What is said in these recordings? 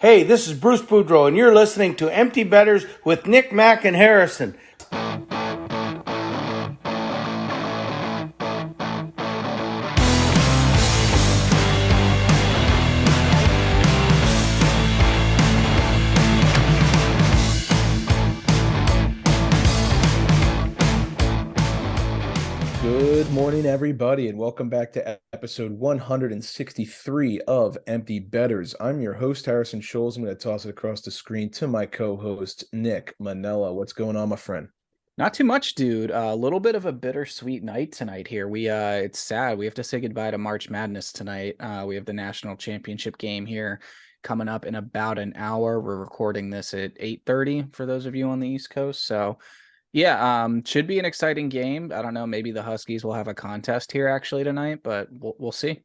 Hey, this is Bruce Boudreau, and you're listening to Empty Betters with Nick, Mack, and Harrison. Good morning, everybody, and welcome back to episode 163 of Empty Betters. I'm your host, Harrison Scholes. I'm going to toss it across the screen to my co-host, Nick Manella. What's going on, my friend? Not too much, dude. A little bit of a bittersweet night tonight here. It's sad. We have to say goodbye to March Madness tonight. We have the national championship game here coming up in about an hour. We're recording this at 8:30 for those of you on the East Coast. So yeah, should be an exciting game. I don't know. Maybe the Huskies will have a contest here actually tonight, but we'll see.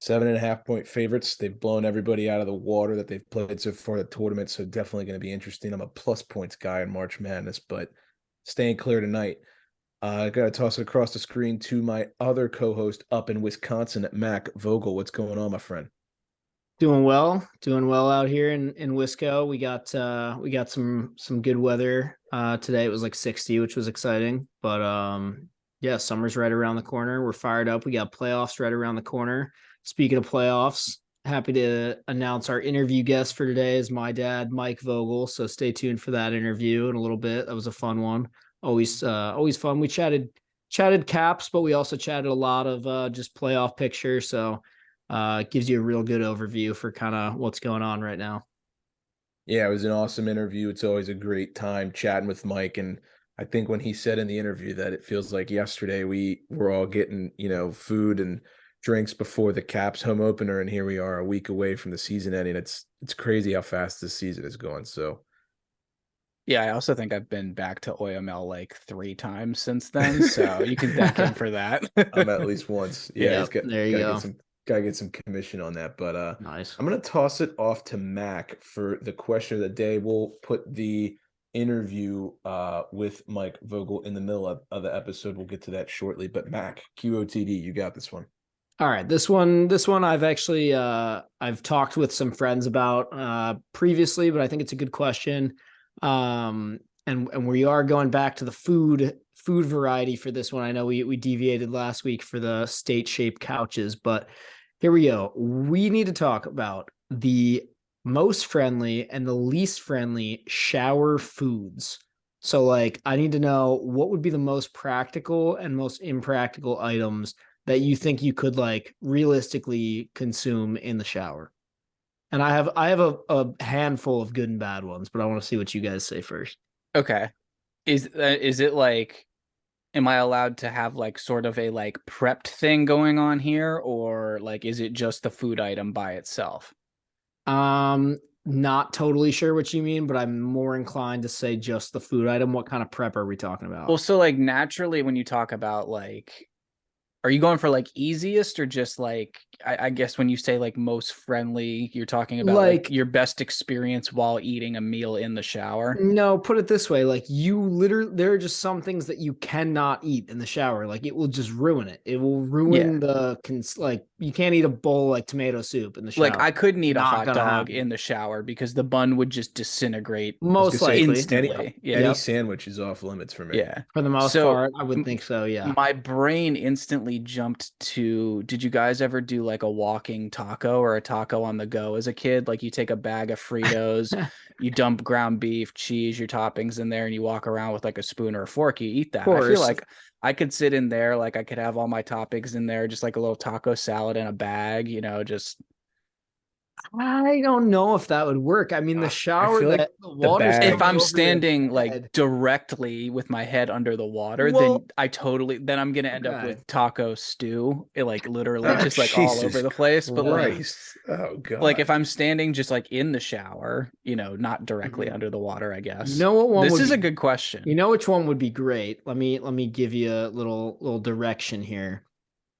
7.5-point favorites. They've blown everybody out of the water that they've played so far in the tournament, so definitely going to be interesting. I'm a plus points guy in March Madness, but staying clear tonight. I got to toss it across the screen to my other co-host up in Wisconsin, Mike Vogel. What's going on, my friend? Doing well out here in Wisco. We got some good weather today. It was like 60, which was exciting. But yeah, summer's right around the corner. We're fired up. We got playoffs right around the corner. Speaking of playoffs, happy to announce our interview guest for today is my dad, Mike Vogel. So stay tuned for that interview in a little bit. That was a fun one. Always fun. We chatted caps, but we also chatted a lot of just playoff pictures. So it gives you a real good overview for kind of what's going on right now. Yeah, it was an awesome interview. It's always a great time chatting with Mike. And I think when he said in the interview that it feels like yesterday we were all getting, food and drinks before the Caps home opener, and here we are a week away from the season ending. It's crazy how fast this season is going. So Yeah, I also think I've been back to Oyamel like 3 times since then, so you can thank him for that. I'm at least once. Yeah, he's there you go. Gotta get some commission on that. But Nice. I'm gonna toss it off to Mac for the question of the day. We'll put the interview with Mike Vogel in the middle of the episode. We'll get to that shortly. But Mac, QOTD, you got this one. All right, this one I've actually I've talked with some friends about previously, but I think it's a good question. And we are going back to the food variety for this one. I know we deviated last week for the state shaped couches, but here we go. We need to talk about the most friendly and the least friendly shower foods. So like I need to know what would be the most practical and most impractical items that you think you could like realistically consume in the shower. And I have a handful of good and bad ones, but I want to see what you guys say first. Okay. Is it like, am I allowed to have like sort of a like prepped thing going on here, or like is it just the food item by itself? Not totally sure what you mean, but I'm more inclined to say just the food item. What kind of prep are we talking about? Well, so like naturally when you talk about like, are you going for like easiest or just like, I guess when you say like most friendly, you're talking about like your best experience while eating a meal in the shower? No, put it this way. Like you literally, there are just some things that you cannot eat in the shower. Like it will just ruin it. It will ruin like you can't eat a bowl like tomato soup in the shower. Like I couldn't eat a hot dog in the shower because the bun would just disintegrate most likely instantly. Any sandwich is off limits for me. Yeah. For the most part, I would think so. Yeah. My brain instantly jumped to, did you guys ever do like a walking taco or a taco on the go as a kid? Like you take a bag of Fritos, you dump ground beef, cheese, your toppings in there, and you walk around with like a spoon or a fork, you eat that. I feel like I could sit in there, like I could have all my toppings in there, just like a little taco salad in a bag, just. I don't know if that would work. I mean, the shower, the water. If I'm standing like directly with my head under the water, then I'm gonna end up with taco stew, like literally just like all over the place. But like, oh god, like if I'm standing just like in the shower, not directly under the water, I guess. You know what one? This is a good question. You know which one would be great? Let me give you a little direction here.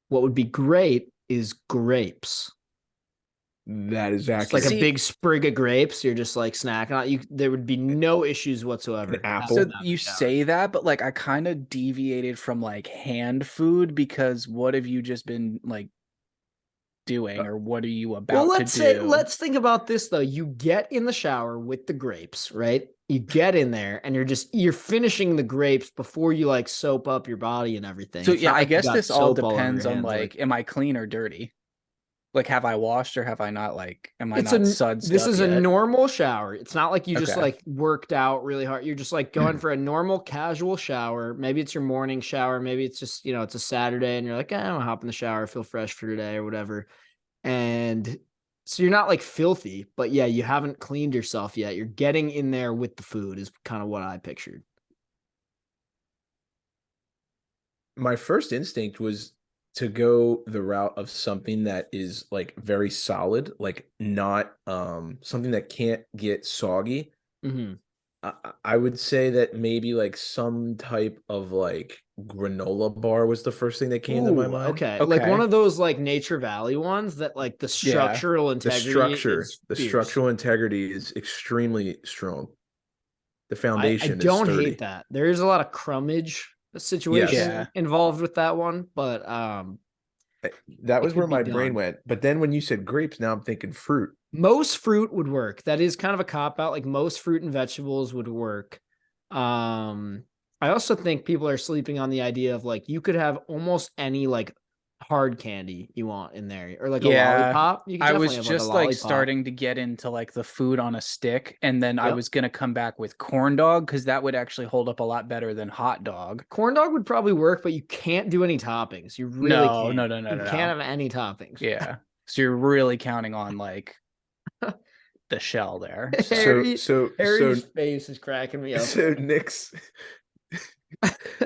What would be great is grapes. That is actually like a big sprig of grapes. You're just like snacking on you. There would be no issues whatsoever. Apple. So you say that, but like I kind of deviated from like hand food because what have you just been like doing, or what are you about Well, to do? let's think about this though. You get in the shower with the grapes, right? You get in there and you're finishing the grapes before you like soap up your body and everything. So It's yeah, not I like you guess got this all soap all over your depends on hands, like, am I clean or dirty? Like, have I washed or have I not? Like, am I not sudsed this up is yet? a normal shower. It's not like you just Okay. like worked out really hard. You're just like going for a normal casual shower. Maybe it's your morning shower. Maybe it's just, you know, it's a Saturday and you're like, I'm gonna hop in the shower, feel fresh for today or whatever. And so you're not like filthy, but yeah, you haven't cleaned yourself yet. You're getting in there with the food is kind of what I pictured. My first instinct was to go the route of something that is like very solid, like not something that can't get soggy. Mm-hmm. I would say that maybe like some type of like granola bar was the first thing that came to my mind. Okay. Like one of those like Nature Valley ones that like the structural integrity is The fierce. structural integrity is extremely strong. The I foundation is don't sturdy. hate that. There is a lot of crumbage situation Yeah. involved with that one, but that was could where be my done. brain went. But then when you said grapes, now I'm thinking fruit. most fruit would work. That is kind of a cop out. Like most fruit and vegetables would work. I also think people are sleeping on the idea of like you could have almost any like hard candy you want in there, or like a lollipop. You could I definitely was have just like a like lollipop. starting to get into like the food on a stick, and then I Yep. was gonna come back with corn dog because that would actually hold up a lot better than hot dog. Corn dog would probably work, but you can't do any toppings. You really can't. No. You can't have any toppings. Yeah, so you're really counting on like the shell there. Harry's face is cracking me up. So Nick's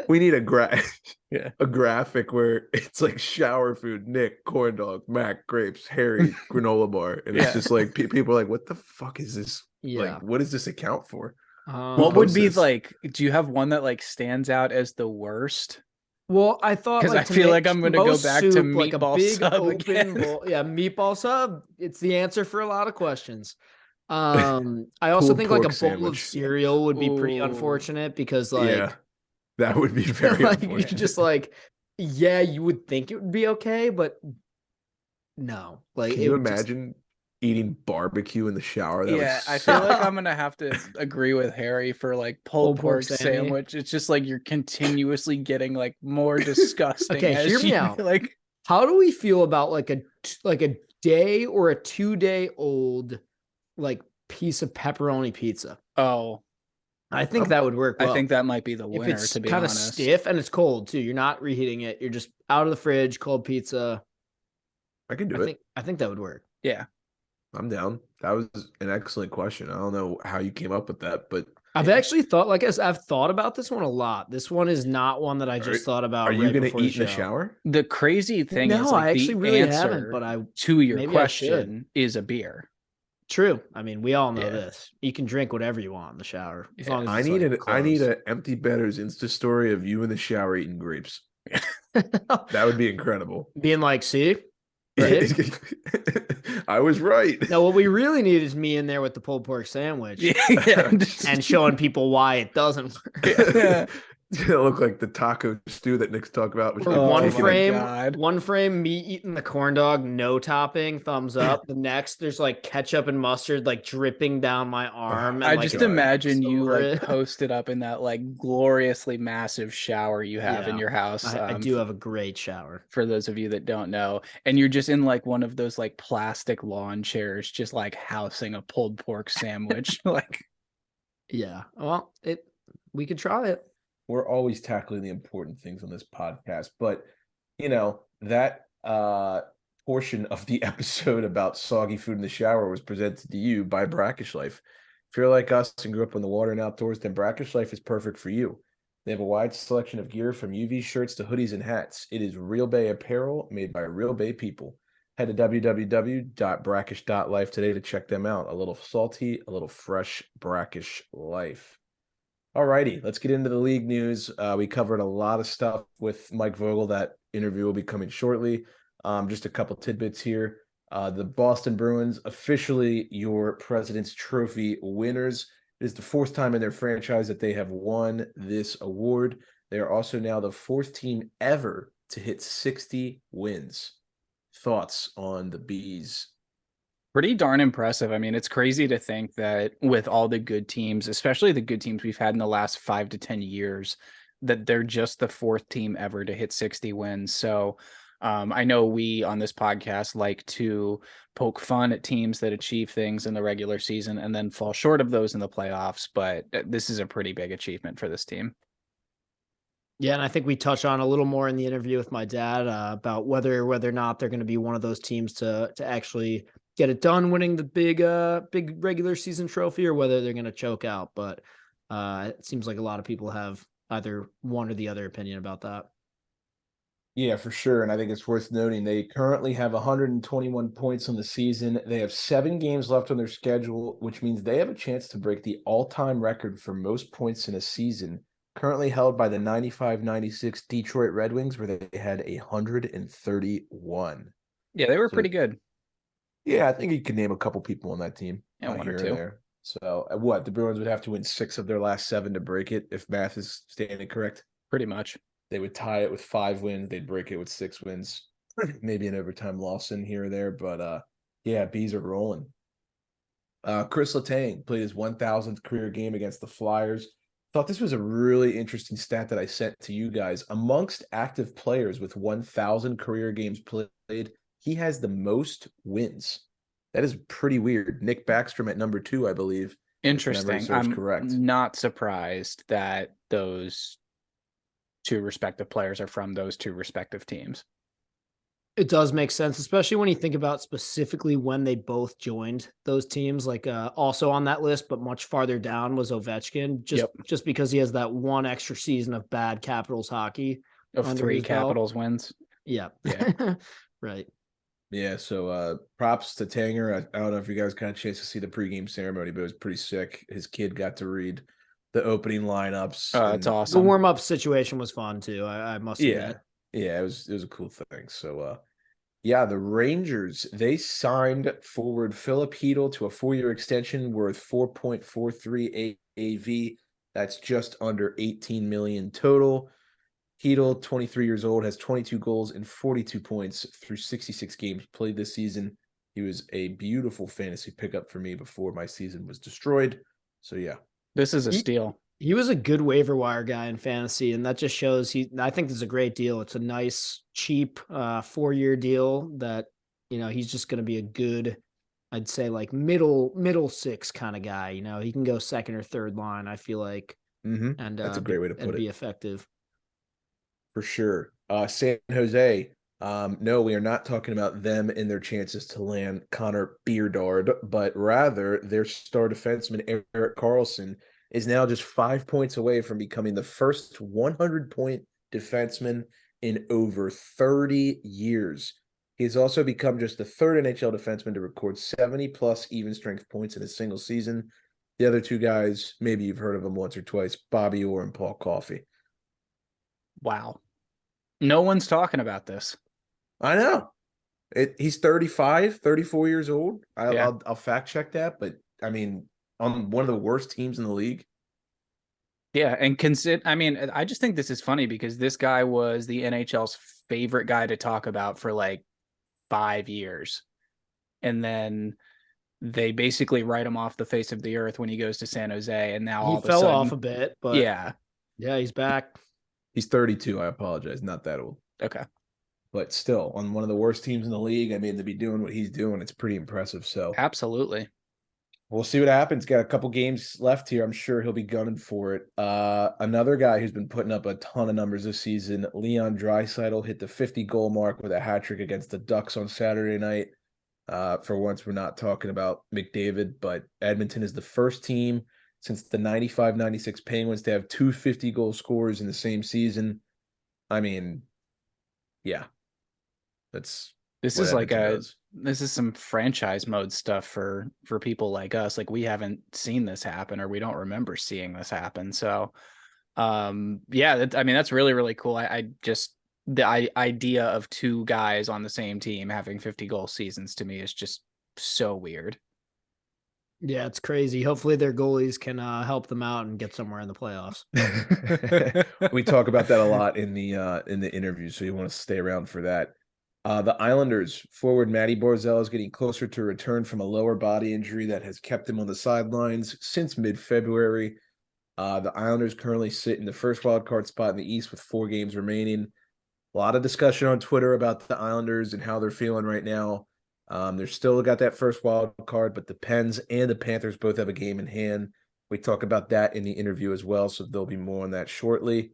we need a graphic where it's like shower food, Nick, corn dog, Mac, grapes, Harry, granola bar. And it's just like people are like, what the fuck is this? Yeah. Like, what does this account for? What would be this? like, do you have one that like stands out as the worst? Well, I thought Because like, I feel like I'm going to go back to like a meatball big sub open again. bowl. Yeah, meatball sub. It's the answer for a lot of questions. I also Pulled think like a pork bowl of sandwich. cereal would be pretty Ooh. unfortunate because like Yeah, that would be very like you unfortunate. just like you would think it would be okay, but no. Like Can you imagine eating barbecue in the shower? That Yeah, would I feel like suck. I'm gonna have to agree with Harry for like pulled pork sandwich. It's just like you're continuously getting like more disgusting. Okay, as hear me you, out. Like, how do we feel about like a day or a 2-day old like piece of pepperoni pizza? oh, I think that would work well. I think that might be the if winner, it's to be kind of honest. stiff and it's cold too. You're not reheating it. You're just out of the fridge, cold pizza. I can do it. I think that would work. Yeah. I'm down. That was an excellent question. I don't know how you came up with that, but I've actually thought, like I've thought about this one a lot. This one is not one that I just thought about. Are you going to eat in the shower? The crazy thing is, No, like, I actually the really answer haven't. But to your maybe I should. question is a beer. True. I mean, we all know Yeah. this. You can drink whatever you want in the shower as long as I it's, need like, I need closed. an Empty Betters Insta story of you in the shower eating grapes. That would be incredible. Being like, see, right? I was right. No, what we really need is me in there with the pulled pork sandwich Yeah. and showing people why it doesn't work. Yeah. It's gonna look like the taco stew that Nick's talking about. Which Or Oh one my frame, God. me eating the corn dog, no topping, thumbs up. The next, there's like ketchup and mustard like dripping down my arm. And, I like, just it's imagine you over like it. posted up in that like gloriously massive shower you have in Yeah. your house. I do have a great shower. For those of you that don't know, and you're just in like one of those like plastic lawn chairs, just like housing a pulled pork sandwich. Like, Yeah. Well, we could try it. we're always tackling the important things on this podcast, but you know that portion of the episode about soggy food in the shower was presented to you by Brackish Life. If you're like us and grew up on the water and outdoors, then Brackish Life is perfect for you. They have a wide selection of gear from UV shirts to hoodies and hats. It is Real Bay apparel made by Real Bay people. Head to www.brackish.life today to check them out. A little salty, a little fresh Brackish Life. Alrighty, let's get into the league news. We covered a lot of stuff with Mike Vogel. That interview will be coming shortly. Just a couple tidbits here. The Boston Bruins, officially your President's Trophy winners. It is the fourth time in their franchise that they have won this award. They are also now the fourth team ever to hit 60 wins. thoughts on the Bees? Pretty darn impressive. I mean, it's crazy to think that with all the good teams, especially the good teams we've had in the last 5 to 10 years, that they're just the fourth team ever to hit 60 wins. So I know we on this podcast like to poke fun at teams that achieve things in the regular season and then fall short of those in the playoffs. But this is a pretty big achievement for this team. Yeah, and I think we touched on a little more in the interview with my dad about whether or not they're going to be one of those teams to actually get it done, winning the big regular season trophy, or whether they're going to choke out. But it seems like a lot of people have either one or the other opinion about that. Yeah, for sure. And I think it's worth noting they currently have 121 points on the season. They have 7 games left on their schedule, which means they have a chance to break the all-time record for most points in a season, currently held by the 95-96 Detroit Red Wings, where they had 131. Yeah, they were pretty good. Yeah, I think you could name a couple people on that team. Yeah, one or here two. There. So what? The Bruins would have to win 6 of their last 7 to break it, if math is standing correct. Pretty much. They would tie it with 5 wins. They'd break it with 6 wins. Maybe an overtime loss in here or there. But yeah, Bees are rolling. Chris Letang played his 1,000th career game against the Flyers. Thought this was a really interesting stat that I sent to you guys. Amongst active players with 1,000 career games played, he has the most wins. That is pretty weird. Nick Backstrom at number 2, I believe. Interesting. I'm correct. Not surprised that those 2 respective players are from those 2 respective teams. It does make sense, especially when you think about specifically when they both joined those teams. Like also on that list, but much farther down was Ovechkin, just because he has that one extra season of bad Capitals hockey of 3 Capitals wins. Yeah. Right. Yeah, so props to Tanger. I don't know if you guys got a chance to see the pregame ceremony, but it was pretty sick. His kid got to read the opening lineups. It's awesome. The warm-up situation was fun too. I must admit. Yeah, it was a cool thing. So yeah, the Rangers, they signed forward Philip Hedl to a 4-year extension worth $4.43 AAV. That's just under $18 million total. Hedl, 23 years old, has 22 goals and 42 points through 66 games played this season. He was a beautiful fantasy pickup for me before my season was destroyed. So yeah. This is a steal. He was a good waiver wire guy in fantasy, and that just shows I think this is a great deal. It's a nice, cheap 4-year deal that, he's just going to be a good, I'd say like middle 6 kind of guy. He can go second or third line, I feel like. Mm-hmm. And that's a great way to put it. And be effective. For sure. San Jose. No, we are not talking about them and their chances to land Connor Beardard, but rather their star defenseman, Erik Karlsson, is now just 5 points away from becoming the first 100-point defenseman in over 30 years. He has also become just the 3rd NHL defenseman to record 70-plus even-strength points in a single season. The other 2 guys, maybe you've heard of them once or twice, Bobby Orr and Paul Coffey. Wow. No one's talking about this. I know. He's 34 years old. I'll fact check that, but I mean, on one of the worst teams in the league. Yeah, and I just think this is funny because this guy was the NHL's favorite guy to talk about for like 5 years. And then they basically write him off the face of the earth when he goes to San Jose, and now he fell off a bit, but yeah, he's back. He's 32. I apologize. Not that old. Okay. But still, on one of the worst teams in the league, I mean, to be doing what he's doing, it's pretty impressive. So absolutely. We'll see what happens. Got a couple games left here. I'm sure he'll be gunning for it. Another guy who's been putting up a ton of numbers this season, Leon Draisaitl, hit the 50-goal mark with a hat trick against the Ducks on Saturday night. For once, we're not talking about McDavid, but Edmonton is the first team since the 95-96 Penguins to have 2 50-goal scorers in the same season. I mean, yeah. This is some franchise mode stuff for people like us. Like, we haven't seen this happen, or we don't remember seeing this happen. So, that's really, really cool. The idea of 2 guys on the same team having 50-goal seasons to me is just so weird. Yeah, it's crazy. Hopefully their goalies can help them out and get somewhere in the playoffs. We talk about that a lot in the interview, so you want to stay around for that. The Islanders forward Matty Barzal is getting closer to return from a lower body injury that has kept him on the sidelines since mid-February. The Islanders currently sit in the first wild card spot in the East with 4 games remaining. A lot of discussion on Twitter about the Islanders and how they're feeling right now. They're still got that first wild card, but the Pens and the Panthers both have a game in hand. We talk about that in the interview as well, so there'll be more on that shortly.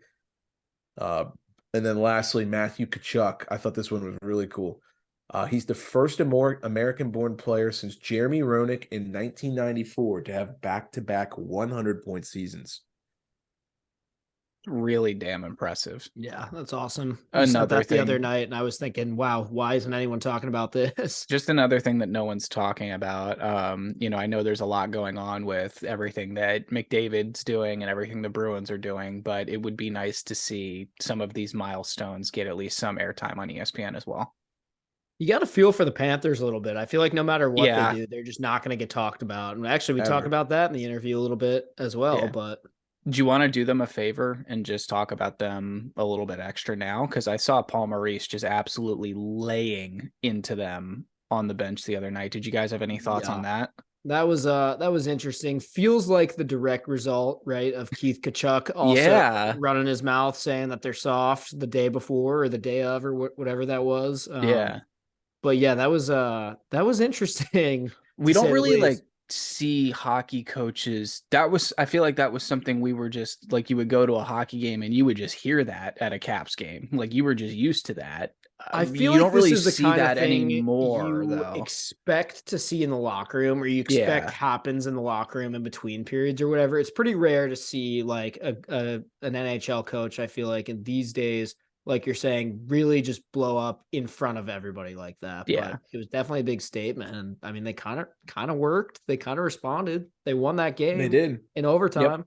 And then lastly, Matthew Tkachuk. I thought this one was really cool. He's the first American-born player since Jeremy Roenick in 1994 to have back-to-back 100-point seasons. Really damn impressive. Yeah, that's awesome. Another that the other thing- night, and I was thinking, wow, why isn't anyone talking about this? Just another thing that no one's talking about. I know there's a lot going on with everything that McDavid's doing and everything the Bruins are doing, but it would be nice to see some of these milestones get at least some airtime on ESPN as well. You got to feel for the Panthers a little bit. I feel like no matter what Yeah. they do, they're just not going to get talked about. And actually, we talk Ever. about that in the interview a little bit as well. Yeah. But Do you want to do them a favor and just talk about them a little bit extra now? Because I saw Paul Maurice just absolutely laying into them on the bench the other night. Did you guys have any thoughts on that? that was interesting. Feels like the direct result, right, of Keith Tkachuk also Yeah. running his mouth saying that they're soft the day before or the day of or whatever that was. Yeah. But yeah, that was interesting. We to don't say the really least. see hockey coaches. I feel like that was something we were just like, you would go to a hockey game and you would just hear that at a Caps game. Like you were just used to that. I feel you like don't this really is the see kind that of thing anymore, you though. expect to see in the locker room, or you expect Yeah. happens in the locker room in between periods or whatever. It's pretty rare to see like an NHL coach. I feel like in these days, like you're saying, really just blow up in front of everybody like that. Yeah. But it was definitely a big statement, and I mean, they kind of worked. They kind of responded. They won that game. They did. In overtime.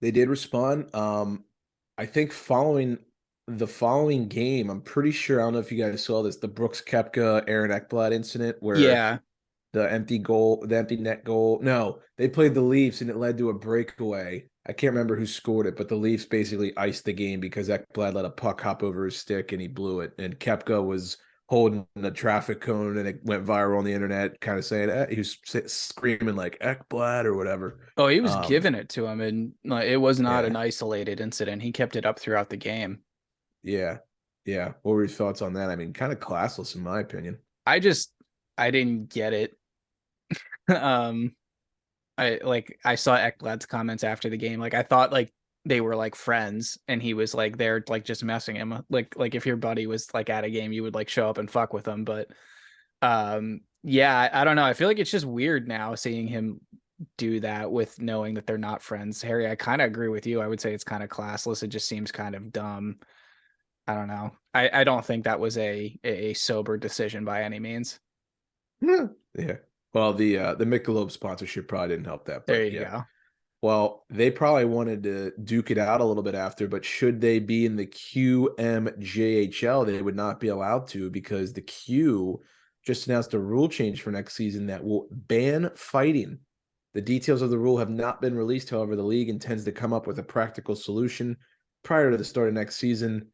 They did respond. I think following the following game, I'm pretty sure, I don't know if you guys saw this, the Brooks Koepka, Aaron Ekblad incident where Yeah. the empty net goal. No, they played the Leafs and it led to a breakaway. I can't remember who scored it, but the Leafs basically iced the game because Ekblad let a puck hop over his stick and he blew it. And Koepka was holding the traffic cone and it went viral on the internet, kind of saying, he was screaming like Ekblad or whatever. Oh, he was giving it to him, and it was not Yeah. an isolated incident. He kept it up throughout the game. Yeah. Yeah. What were your thoughts on that? I mean, kind of classless in my opinion. I didn't get it. I saw Ekblad's comments after the game. Like I thought like they were like friends and he was like there like just messing him. Like if your buddy was like at a game, you would like show up and fuck with him. But yeah, I don't know. I feel like it's just weird now seeing him do that with knowing that they're not friends. Harry, I kind of agree with you. I would say it's kind of classless. It just seems kind of dumb. I don't know. I don't think that was a sober decision by any means. Yeah. Well, the Michelob sponsorship probably didn't help that. But There you yeah. go. Well, they probably wanted to duke it out a little bit after, but should they be in the QMJHL, they would not be allowed to because the Q just announced a rule change for next season that will ban fighting. The details of the rule have not been released. However, the league intends to come up with a practical solution prior to the start of next season.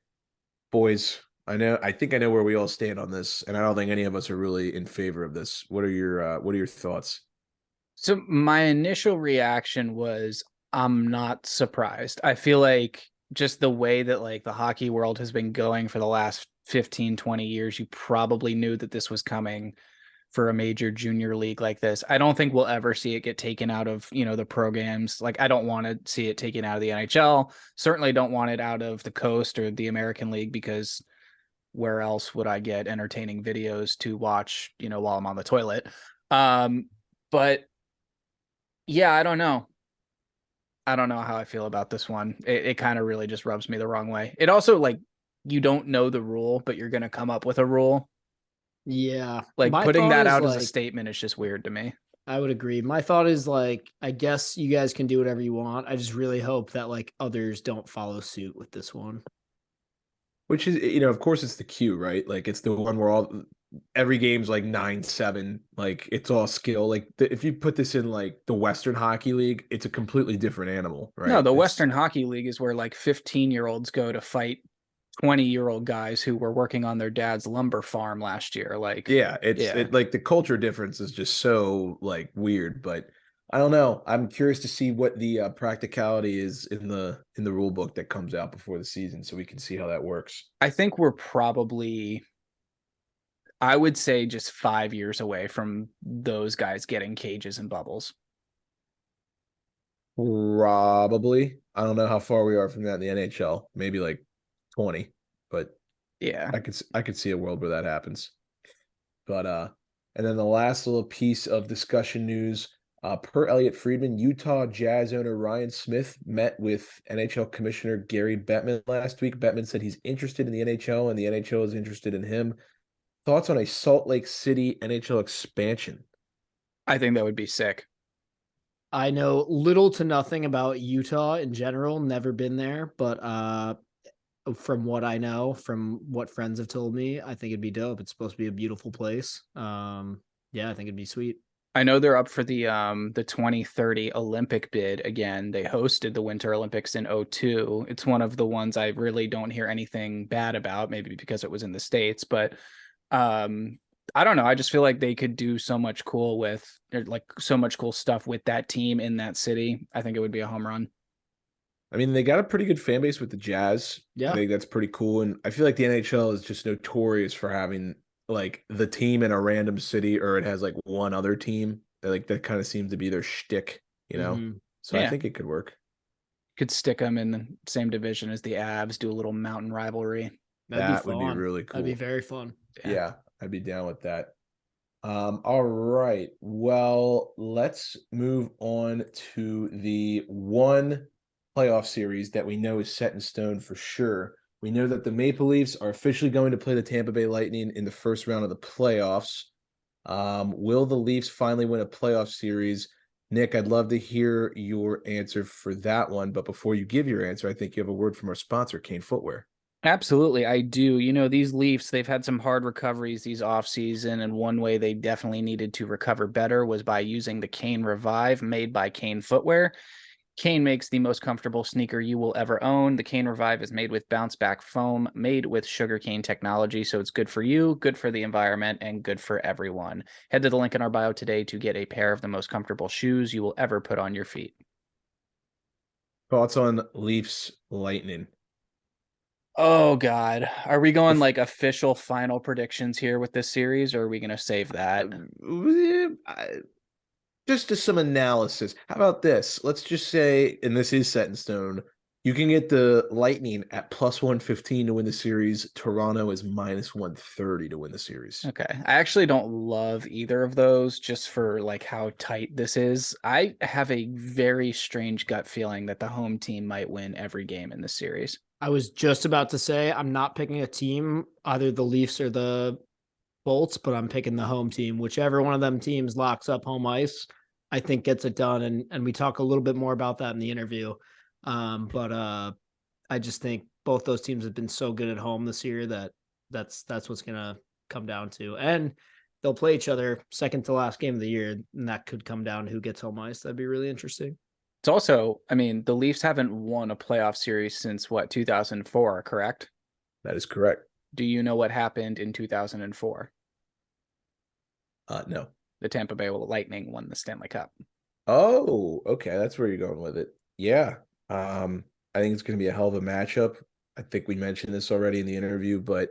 Boys, I think I know where we all stand on this, and I don't think any of us are really in favor of this. What are your thoughts? So my initial reaction was I'm not surprised. I feel like just the way that like the hockey world has been going for the last 15, 20 years, you probably knew that this was coming for a major junior league like this. I don't think we'll ever see it get taken out of, the programs. Like I don't want to see it taken out of the NHL. Certainly don't want it out of the Coast or the American League, because where else would I get entertaining videos to watch, while I'm on the toilet? But yeah, I don't know. I don't know how I feel about this one. It kind of really just rubs me the wrong way. It also like, you don't know the rule, but you're going to come up with a rule. Yeah. Like My putting thought that is, out as a like, statement is just weird to me. I would agree. My thought is like, I guess you guys can do whatever you want. I just really hope that like others don't follow suit with this one. Which is, of course it's the Q, right? Like it's the one where every game's like 9-7, like it's all skill. Like if you put this in like the Western Hockey League, it's a completely different animal, right? No, the Western Hockey League is where like 15-year-olds go to fight 20-year-old guys who were working on their dad's lumber farm last year. Like, It like the culture difference is just so like weird, but I don't know. I'm curious to see what the practicality is in the rule book that comes out before the season, so we can see how that works. I think we're probably, I would say, just 5 years away from those guys getting cages and bubbles. Probably. I don't know how far we are from that in the NHL. Maybe like 20, but Yeah. I could see a world where that happens. But and then the last little piece of discussion news, per Elliot Friedman, Utah Jazz owner Ryan Smith met with NHL Commissioner Gary Bettman last week. Bettman said he's interested in the NHL and the NHL is interested in him. Thoughts on a Salt Lake City NHL expansion? I think that would be sick. I know little to nothing about Utah in general, never been there, but from what I know, from what friends have told me, I think it'd be dope. It's supposed to be a beautiful place. Yeah, I think it'd be sweet. I know they're up for the 2030 Olympic bid again. They hosted the Winter Olympics in 2002. It's one of the ones I really don't hear anything bad about, maybe because it was in the States, but I don't know. I just feel like they could do so much cool stuff with that team in that city. I think it would be a home run. I mean, they got a pretty good fan base with the Jazz. Yeah. I think that's pretty cool. And I feel like the NHL is just notorious for having like the team in a random city, or it has like one other team. That kind of seems to be their shtick, you know? Mhm. So Yeah. I think it could work. Could stick them in the same division as the Avs, do a little mountain rivalry. That That'd be would be fun. really cool. That'd be very fun. Yeah, I'd be down with that. All right. Well, let's move on to the one playoff series that we know is set in stone for sure. We know that the Maple Leafs are officially going to play the Tampa Bay Lightning in the first round of the playoffs. Will the Leafs finally win a playoff series? Nick, I'd love to hear your answer for that one. But before you give your answer, I think you have a word from our sponsor, Kane Footwear. Absolutely, I do. You know, these Leafs, they've had some hard recoveries these offseason, and one way they definitely needed to recover better was by using the Kane Revive made by Kane Footwear. Kane makes the most comfortable sneaker you will ever own. The Kane Revive is made with bounce back foam, made with sugarcane technology, so it's good for you, good for the environment, and good for everyone. Head to the link in our bio today to get a pair of the most comfortable shoes you will ever put on your feet. Thoughts on Leafs Lightning? Oh, God. Are we going like official final predictions here with this series, or are we going to save that? Just some analysis. How about this? Let's just say, and this is set in stone, you can get the Lightning at plus 115 to win the series. Toronto is minus 130 to win the series. Okay. I actually don't love either of those just for like how tight this is. I have a very strange gut feeling that the home team might win every game in this series. I was just about to say I'm not picking a team, either the Leafs or the Bolts, but I'm picking the home team. Whichever one of them teams locks up home ice, I think gets it done. And we talk a little bit more about that in the interview. But I just think both those teams have been so good at home this year that that's what's gonna come down to. And they'll play each other second to last game of the year, and that could come down to who gets home ice. That'd be really interesting. It's also, I mean, the Leafs haven't won a playoff series since what, 2004, correct? That is correct. Do you know what happened in 2004? No. The Tampa Bay Lightning won the Stanley Cup. Oh, okay. That's where you're going with it. Yeah. I think it's going to be a hell of a matchup. I think we mentioned this already in the interview, but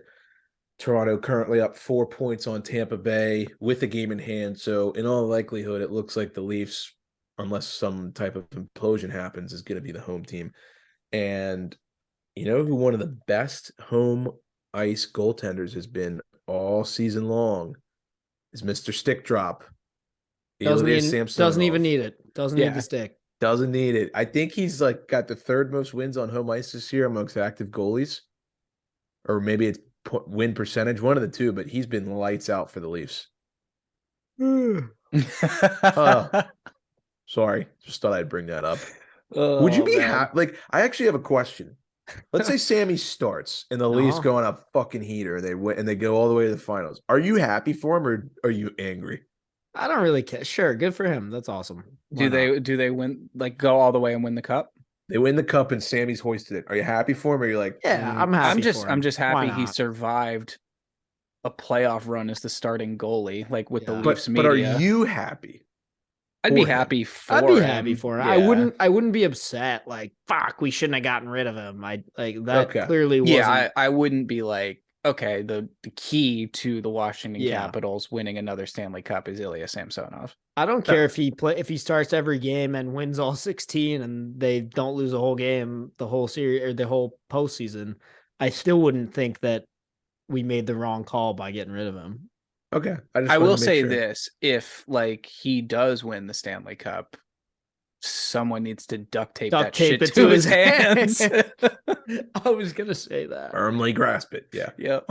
Toronto currently up 4 points on Tampa Bay with a game in hand. So in all likelihood, it looks like the Leafs, unless some type of implosion happens, is going to be the home team. And you know who one of the best home ice goaltenders has been all season long is Mr. Stick Drop. Doesn't even need it. Doesn't need the stick. Doesn't need it. I think he's like got the third most wins on home ice this year amongst active goalies. Or maybe it's win percentage, one of the two, but he's been lights out for the Leafs. Sorry, just thought I'd bring that up. Would you be happy? Like, I actually have a question. Let's say Sammy starts and the Leafs go on a fucking heater. They win and they go all the way to the finals. Are you happy for him or are you angry? I don't really care. Sure, good for him. That's awesome. Do they win, like go all the way and win the cup? They win the cup and Sammy's hoisted it. Are you happy for him? Or are you like, Yeah, I'm happy for him. I'm just Why happy he not? survived a playoff run as the starting goalie, like with the Yeah. Leafs but are media. you happy? I'd be for him? happy for I'd be him. happy for him. Yeah. I wouldn't be upset. Like, fuck, we shouldn't have gotten rid of him. I like that Okay. clearly wasn't. Yeah, I wouldn't be like, okay, the key to the Washington Yeah. Capitals winning another Stanley Cup is Ilya Samsonov. I don't care if he starts every game and wins all 16 and they don't lose a whole game, the whole series or the whole postseason. I still wouldn't think that we made the wrong call by getting rid of him. Okay. I will say this, if like he does win the Stanley Cup, someone needs to duct tape that shit it to his hands. I was gonna say that. Firmly grasp it. Yeah. Yep.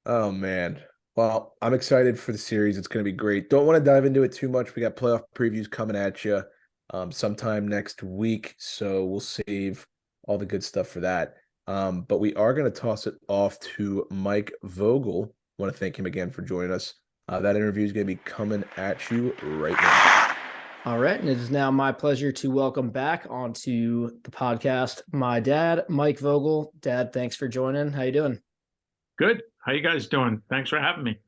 Oh man. Well, I'm excited for the series. It's going to be great. Don't want to dive into it too much. We got playoff previews coming at you sometime next week, so we'll save all the good stuff for that. But we are going to toss it off to Mike Vogel. I want to thank him again for joining us. That interview is going to be coming at you right now. All right, and it is now my pleasure to welcome back onto the podcast my dad, Mike Vogel. Dad, thanks for joining. How you doing? Good. How you guys doing? Thanks for having me.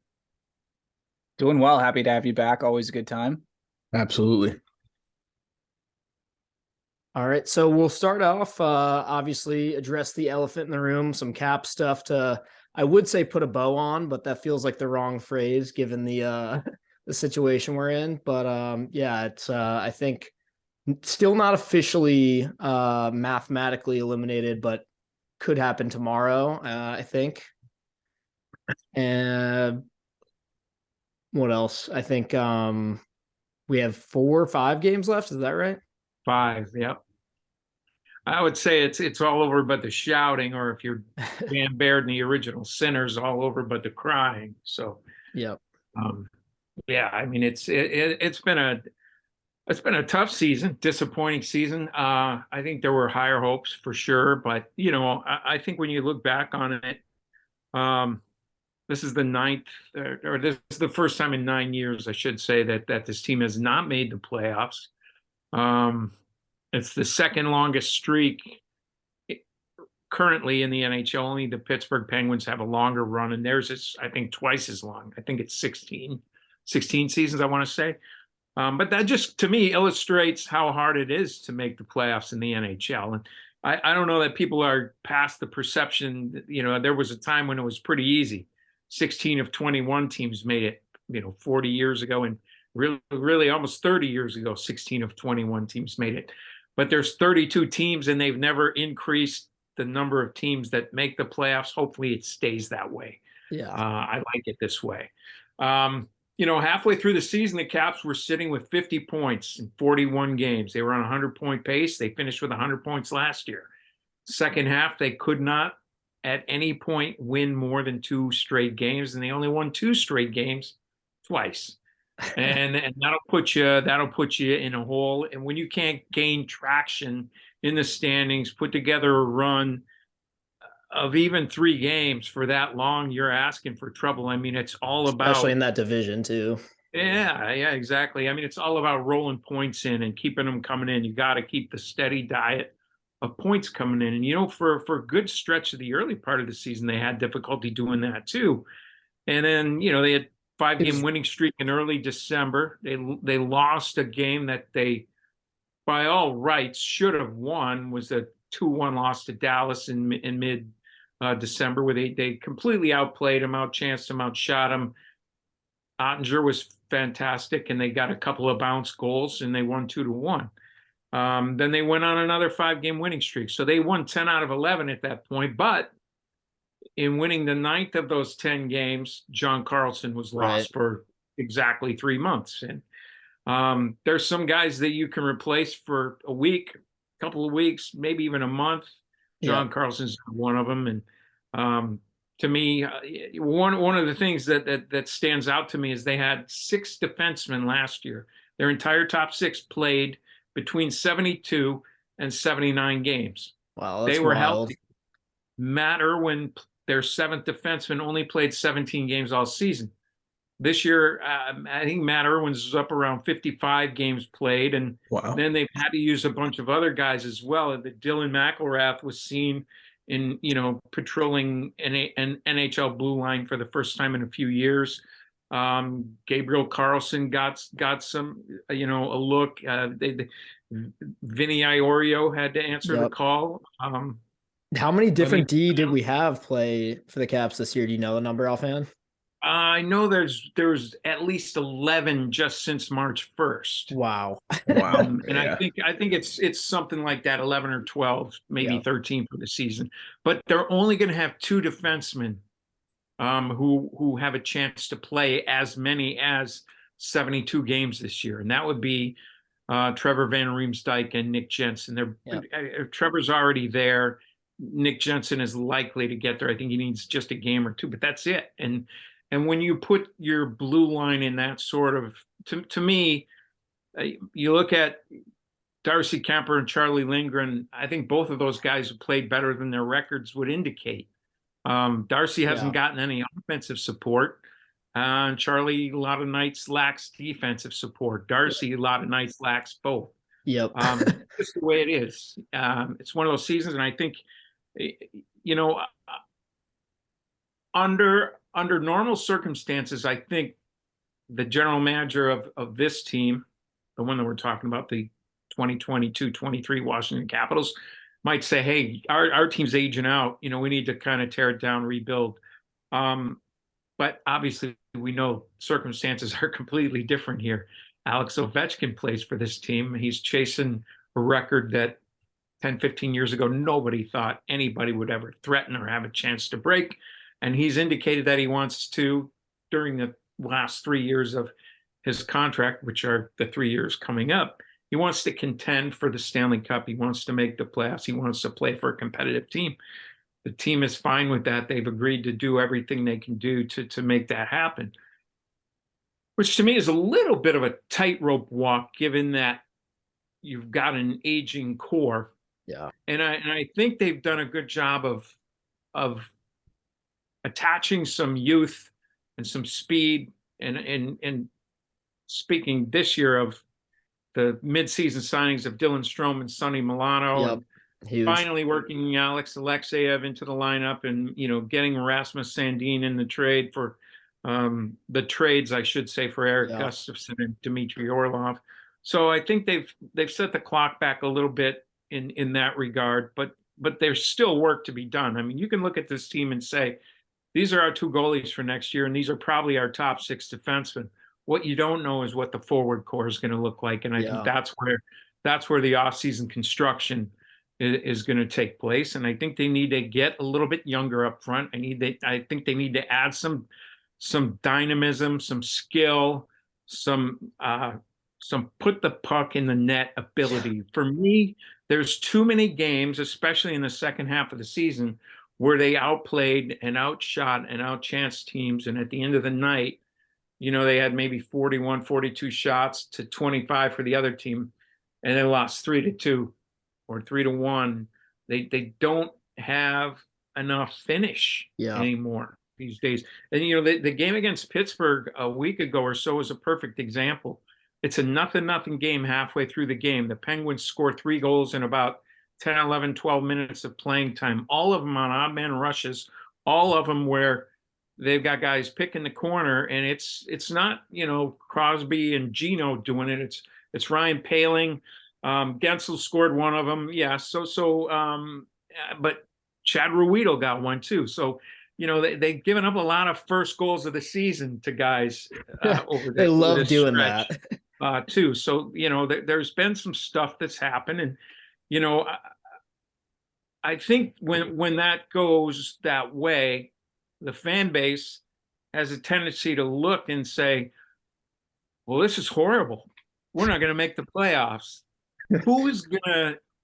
Doing well. Happy to have you back. Always a good time. Absolutely. All right, so we'll start off, obviously address the elephant in the room, some cap stuff to, I would say put a bow on, but that feels like the wrong phrase given the situation we're in. But yeah, it's I think still not officially mathematically eliminated, but could happen tomorrow, I think. And what else? I think we have 4 or 5 games left. Is that right? 5. Yep. I would say it's all over but the shouting, or if you're Dan Baird and the original Sinners, all over but the crying. So Yep. yeah, I mean it's been a tough season, disappointing season. I think there were higher hopes for sure, but I think when you look back on it, this is the 9th, or this is the first time in 9 years, I should say, that this team has not made the playoffs. It's the second longest streak currently in the NHL. Only the Pittsburgh Penguins have a longer run, and theirs is, I think, twice as long. I think it's 16 seasons, I want to say. But that just, to me, illustrates how hard it is to make the playoffs in the NHL. And I don't know that people are past the perception that, there was a time when it was pretty easy. 16 of 21 teams made it, 40 years ago, and really almost 30 years ago, 16 of 21 teams made it. But there's 32 teams, and they've never increased the number of teams that make the playoffs. Hopefully it stays that way. Yeah. I like it this way. Halfway through the season, the Caps were sitting with 50 points in 41 games. They were on a 100-point pace. They finished with 100 points last year. Second half, they could not at any point win more than 2 straight games, and they only won 2 straight games twice. And that'll put you in a hole. And when you can't gain traction in the standings, put together a run of even 3 games for that long, you're asking for trouble. I mean, it's all about, especially in that division too. Yeah, exactly. I mean, it's all about rolling points in and keeping them coming in. You got to keep the steady diet of points coming in. And, for a good stretch of the early part of the season, they had difficulty doing that too. And then, they had 5-game winning streak in early December. They lost a game that they, by all rights, should have won. Was a 2-1 loss to Dallas in mid December, where they completely outplayed them, outchanced them, outshot them. Ottinger was fantastic, and they got a couple of bounce goals, and they won 2-1. Then they went on another 5-game winning streak. So they won 10 out of 11 at that point. But in winning the 9th of those 10 games, John Carlson was lost for exactly 3 months. And there's some guys that you can replace for a week, a couple of weeks, maybe even a month. John Carlson's one of them. And to me, one of the things that stands out to me is they had 6 defensemen last year. Their entire top 6 played between 72 and 79 games. Wow, that's they were wild. healthy. Matt Irwin, their 7th defenseman, only played 17 games all season. This year, I think Matt Irwin's is up around 55 games played, and Wow. then they've had to use a bunch of other guys as well. And Dylan McElrath was seen in, patrolling an NHL blue line for the first time in a few years. Gabriel Carlson got some, a look. Vinny Iorio had to answer the call. How many different D did we have play for the Caps this year? Do you know the number offhand? I know there's at least 11 just since March 1st. Wow. And Yeah. I think it's something like that, 11 or 12, maybe 13 for the season. But they're only going to have 2 defensemen who have a chance to play as many as 72 games this year, and that would be Trevor Van Riemsdyk and Nick Jensen. Trevor's already there. Nick Jensen is likely to get there. I think he needs just a game or 2, but that's it. And when you put your blue line in that sort of, to me, you look at Darcy Kemper and Charlie Lindgren, I think both of those guys have played better than their records would indicate. Darcy hasn't gotten any offensive support. Charlie, a lot of nights lacks defensive support. Darcy, a lot of nights lacks both. Yep. Just the way it is. It's one of those seasons, and I think, under normal circumstances, I think the general manager of this team, the one that we're talking about, the 2022-23 Washington Capitals, might say, hey, our team's aging out. We need to kind of tear it down, rebuild. But obviously, we know circumstances are completely different here. Alex Ovechkin plays for this team. He's chasing a record that 10, 15 years ago, nobody thought anybody would ever threaten or have a chance to break. And he's indicated that he wants to, during the last 3 years of his contract, which are the 3 years coming up, he wants to contend for the Stanley Cup. He wants to make the playoffs. He wants to play for a competitive team. The team is fine with that. They've agreed to do everything they can do to make that happen, which to me is a little bit of a tightrope walk, given that you've got an aging core. Yeah. And I think they've done a good job of attaching some youth and some speed. And speaking this year of the midseason signings of Dylan Strome and Sonny Milano, and finally working Alex Alexeyev into the lineup, and getting Rasmus Sandin in the trade for the trades, I should say, for Eric Gustafsson and Dmitry Orlov. So I think they've set the clock back a little bit in that regard, but there's still work to be done. I mean, you can look at this team and say, these are our 2 goalies for next year, and these are probably our top 6 defensemen. What you don't know is what the forward core is going to look like, and I think that's where the offseason construction is going to take place. And I think they need to get a little bit younger up front. I think they need to add some dynamism, some skill, some put the puck in the net ability. For me, there's too many games, especially in the second half of the season, where they outplayed and outshot and outchanced teams. And at the end of the night, they had maybe 41, 42 shots to 25 for the other team, and they lost 3-2 or 3-1. They don't have enough finish anymore these days. And, the game against Pittsburgh a week ago or so is a perfect example. It's a 0-0 game halfway through the game. The Penguins score 3 goals in about 10, 11, 12 minutes of playing time, all of them on odd man rushes, all of them where they've got guys picking the corner, and it's not, Crosby and Gino doing it. It's Ryan Poehling. Gensel scored one of them. Yeah. But Chad Ruhwedel got one too. So, they've given up a lot of first goals of the season to guys over there. They love doing that too. So, there's been some stuff that's happened, and, I think when that goes that way, the fan base has a tendency to look and say, well, this is horrible. We're not going to make the playoffs.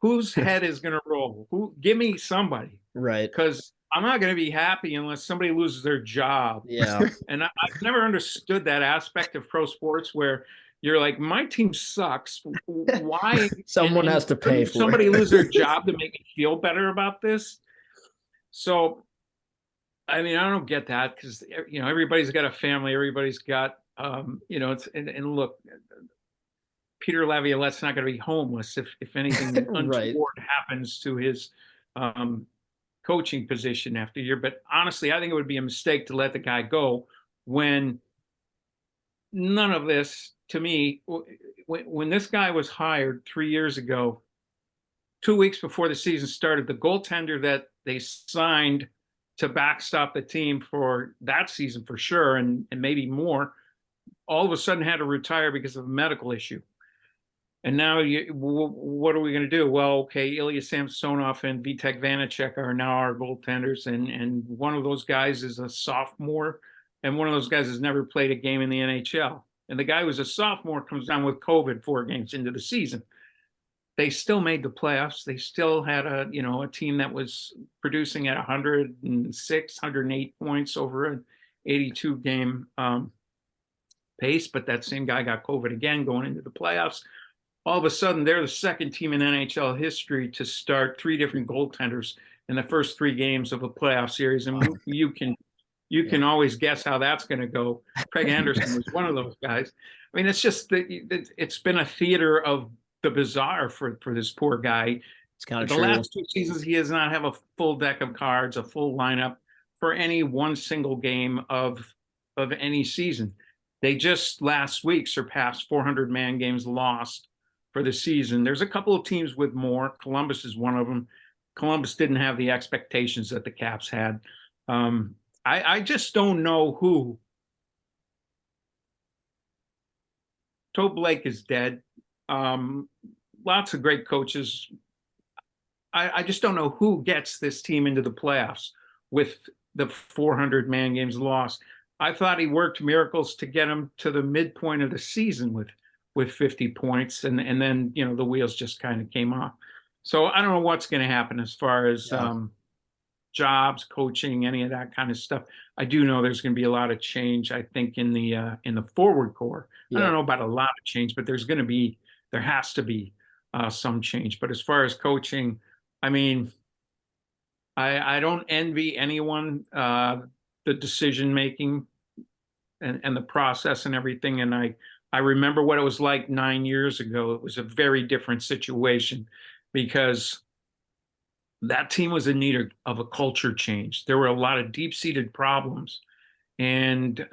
Whose head is going to roll? Give me somebody. Right. Because I'm not going to be happy unless somebody loses their job. Yeah. And I've never understood that aspect of pro sports where you're like, my team sucks. Why? Someone has to pay for somebody it. lose their job to make me feel better about this. So I mean, I don't get that because, everybody's got a family, everybody's got, and look, Peter Laviolette's not going to be homeless if anything Right. untoward happens to his um, coaching position after a year. But honestly, I think it would be a mistake to let the guy go when none of this, to me, when this guy was hired 3 years ago, 2 weeks before the season started, the goaltender that they signed to backstop the team for that season for sure, and maybe more, all of a sudden had to retire because of a medical issue. And now what are we going to do? Well, okay, Ilya Samsonov and Vitek Vanacek are now our goaltenders, and one of those guys is a sophomore, and one of those guys has never played a game in the NHL. And the guy who's a sophomore comes down with COVID 4 games into the season. They still made the playoffs. They still had a team that was producing at 106, 108 points over an 82 game pace. But that same guy got COVID again going into the playoffs. All of a sudden, they're the second team in NHL history to start 3 different goaltenders in the first 3 games of a playoff series. And you can always guess how that's going to go. Craig Anderson was one of those guys. I mean, it's just that it's been a theater of the bizarre for this poor guy. It's kind of the true. last 2 seasons, he does not have a full deck of cards, a full lineup for any one single game of any season. They just last week surpassed 400 man games lost for the season. There's a couple of teams with more. Columbus is one of them. Columbus didn't have the expectations that the Caps had. I just don't know who. Toe Blake is dead. Lots of great coaches. I just don't know who gets this team into the playoffs with the 400 man games lost. I thought he worked miracles to get him to the midpoint of the season with 50 points, and then the wheels just kind of came off. So I don't know what's going to happen as far as jobs, coaching, any of that kind of stuff. I do know there's going to be a lot of change, I think, in the forward core. I don't know about a lot of change, but there has to be some change. But as far as coaching, I mean, I don't envy anyone the decision making and the process and everything. And I remember what it was like 9 years ago. It was a very different situation because that team was in need of a culture change. There were a lot of deep-seated problems, and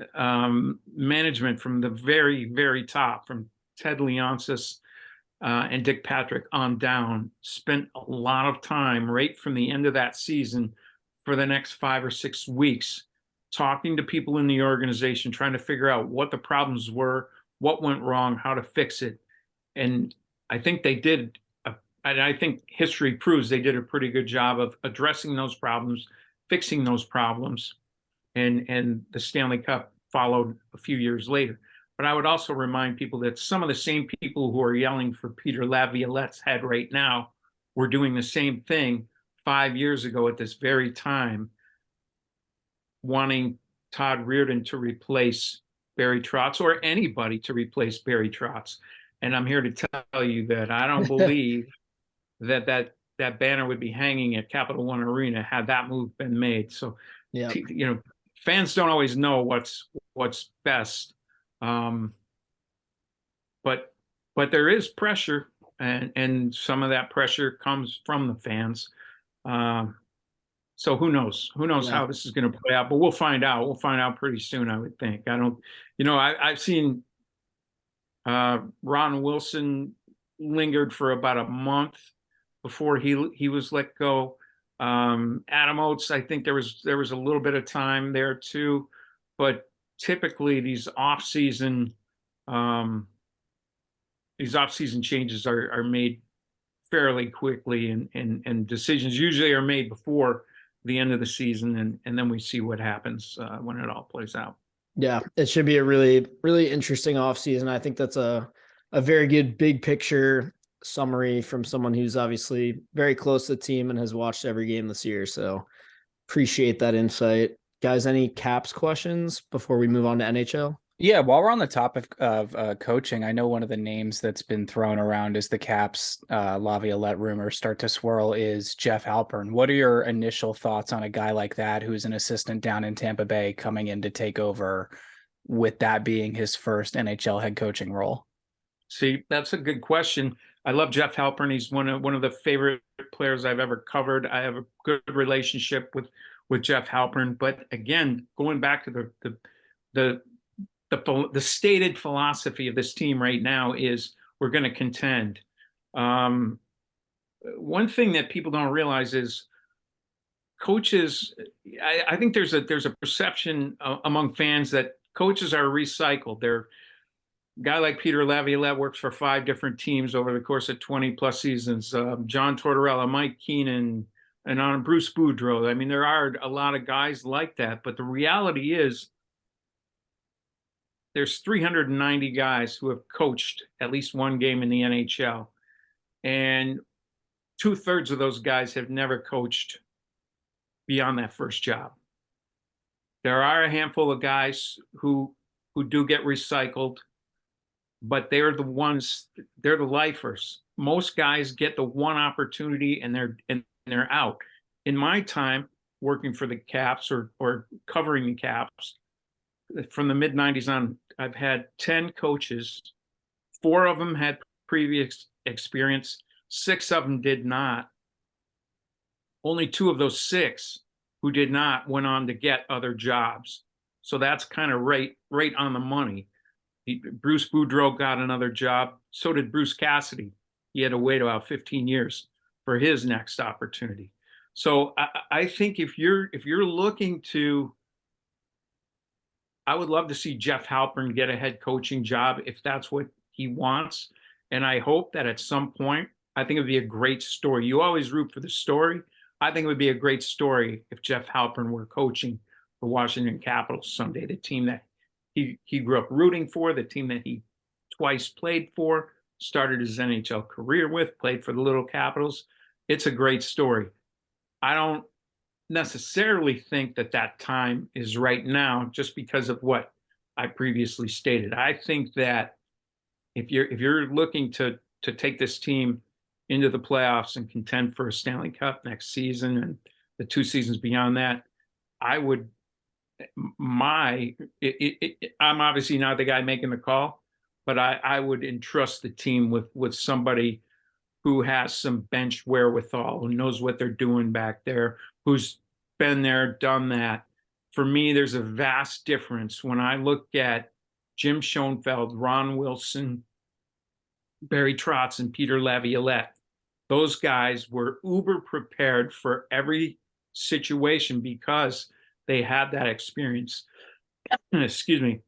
management from the very, very top, from Ted Leonsis and Dick Patrick on down, spent a lot of time right from the end of that season for the next 5 or 6 weeks talking to people in the organization, trying to figure out what the problems were, what went wrong, how to fix it. And I think they did. And I think history proves they did a pretty good job of addressing those problems, fixing those problems, and the Stanley Cup followed a few years later. But I would also remind people that some of the same people who are yelling for Peter Laviolette's head right now were doing the same thing 5 years ago at this very time, wanting Todd Reardon to replace Barry Trotz, or anybody to replace Barry Trotz. And I'm here to tell you that I don't believe that banner would be hanging at Capital One Arena had that move been made. So, fans don't always know what's best. But there is pressure, and some of that pressure comes from the fans. So who knows? Who knows how this is going to play out? But we'll find out. We'll find out pretty soon, I would think. I've seen Ron Wilson lingered for about a month before he was let go. Adam Oates, I think there was a little bit of time there too, but typically these off-season changes are made fairly quickly, and decisions usually are made before the end of the season, and then we see what happens when it all plays out. Yeah, it should be a really, really interesting offseason. I think that's a very good big picture summary from someone who's obviously very close to the team and has watched every game this year. So appreciate that insight. Guys, any Caps questions before we move on to NHL? Yeah, while we're on the topic of coaching, I know one of the names that's been thrown around as the Caps Laviolette rumors start to swirl is Jeff Halpern. What are your initial thoughts on a guy like that who's an assistant down in Tampa Bay coming in to take over, with that being his first NHL head coaching role? See, that's a good question. I love Jeff Halpern. He's one of the favorite players I've ever covered. I have a good relationship with Jeff Halpern. But again, going back to the stated philosophy of this team right now is we're going to contend. One thing that people don't realize is coaches. I think there's a perception among fans that coaches are recycled. They're a guy like Peter Laviolette works for 5 different teams over the course of 20 plus seasons. John Tortorella, Mike Keenan, and on Bruce Boudreau. I mean, there are a lot of guys like that, but the reality is there's 390 guys who have coached at least one game in the NHL, and 2/3 of those guys have never coached beyond that first job. There are a handful of guys who do get recycled, but they're the lifers. Most guys get the one opportunity and they're out. In my time working for the Caps or covering the Caps from the mid 90s on, I've had 10 coaches. 4 of them had previous experience. 6 of them did not. Only 2 of those 6 who did not went on to get other jobs. So that's kind of right on the money. Bruce Boudreau got another job. So did Bruce Cassidy. He had to wait about 15 years for his next opportunity. So I think if you're looking to, I would love to see Jeff Halpern get a head coaching job if that's what he wants. And I hope that at some point, I think it would be a great story. You always root for the story. I think it would be a great story if Jeff Halpern were coaching the Washington Capitals someday, the team that he grew up rooting for, the team that he twice played for, started his NHL career with, played for the Little Capitals. It's a great story. I don't necessarily think that time is right now just because of what I previously stated. I think that if you're looking to take this team into the playoffs and contend for a Stanley Cup next season and the 2 seasons beyond that, I would I'm obviously not the guy making the call, but I would entrust the team with somebody who has some bench wherewithal, who knows what they're doing back there, who's been there, done that. For me, there's a vast difference when I look at Jim Schoenfeld, Ron Wilson, Barry Trotz, and Peter Laviolette. Those guys were uber prepared for every situation because they had that experience. Excuse me.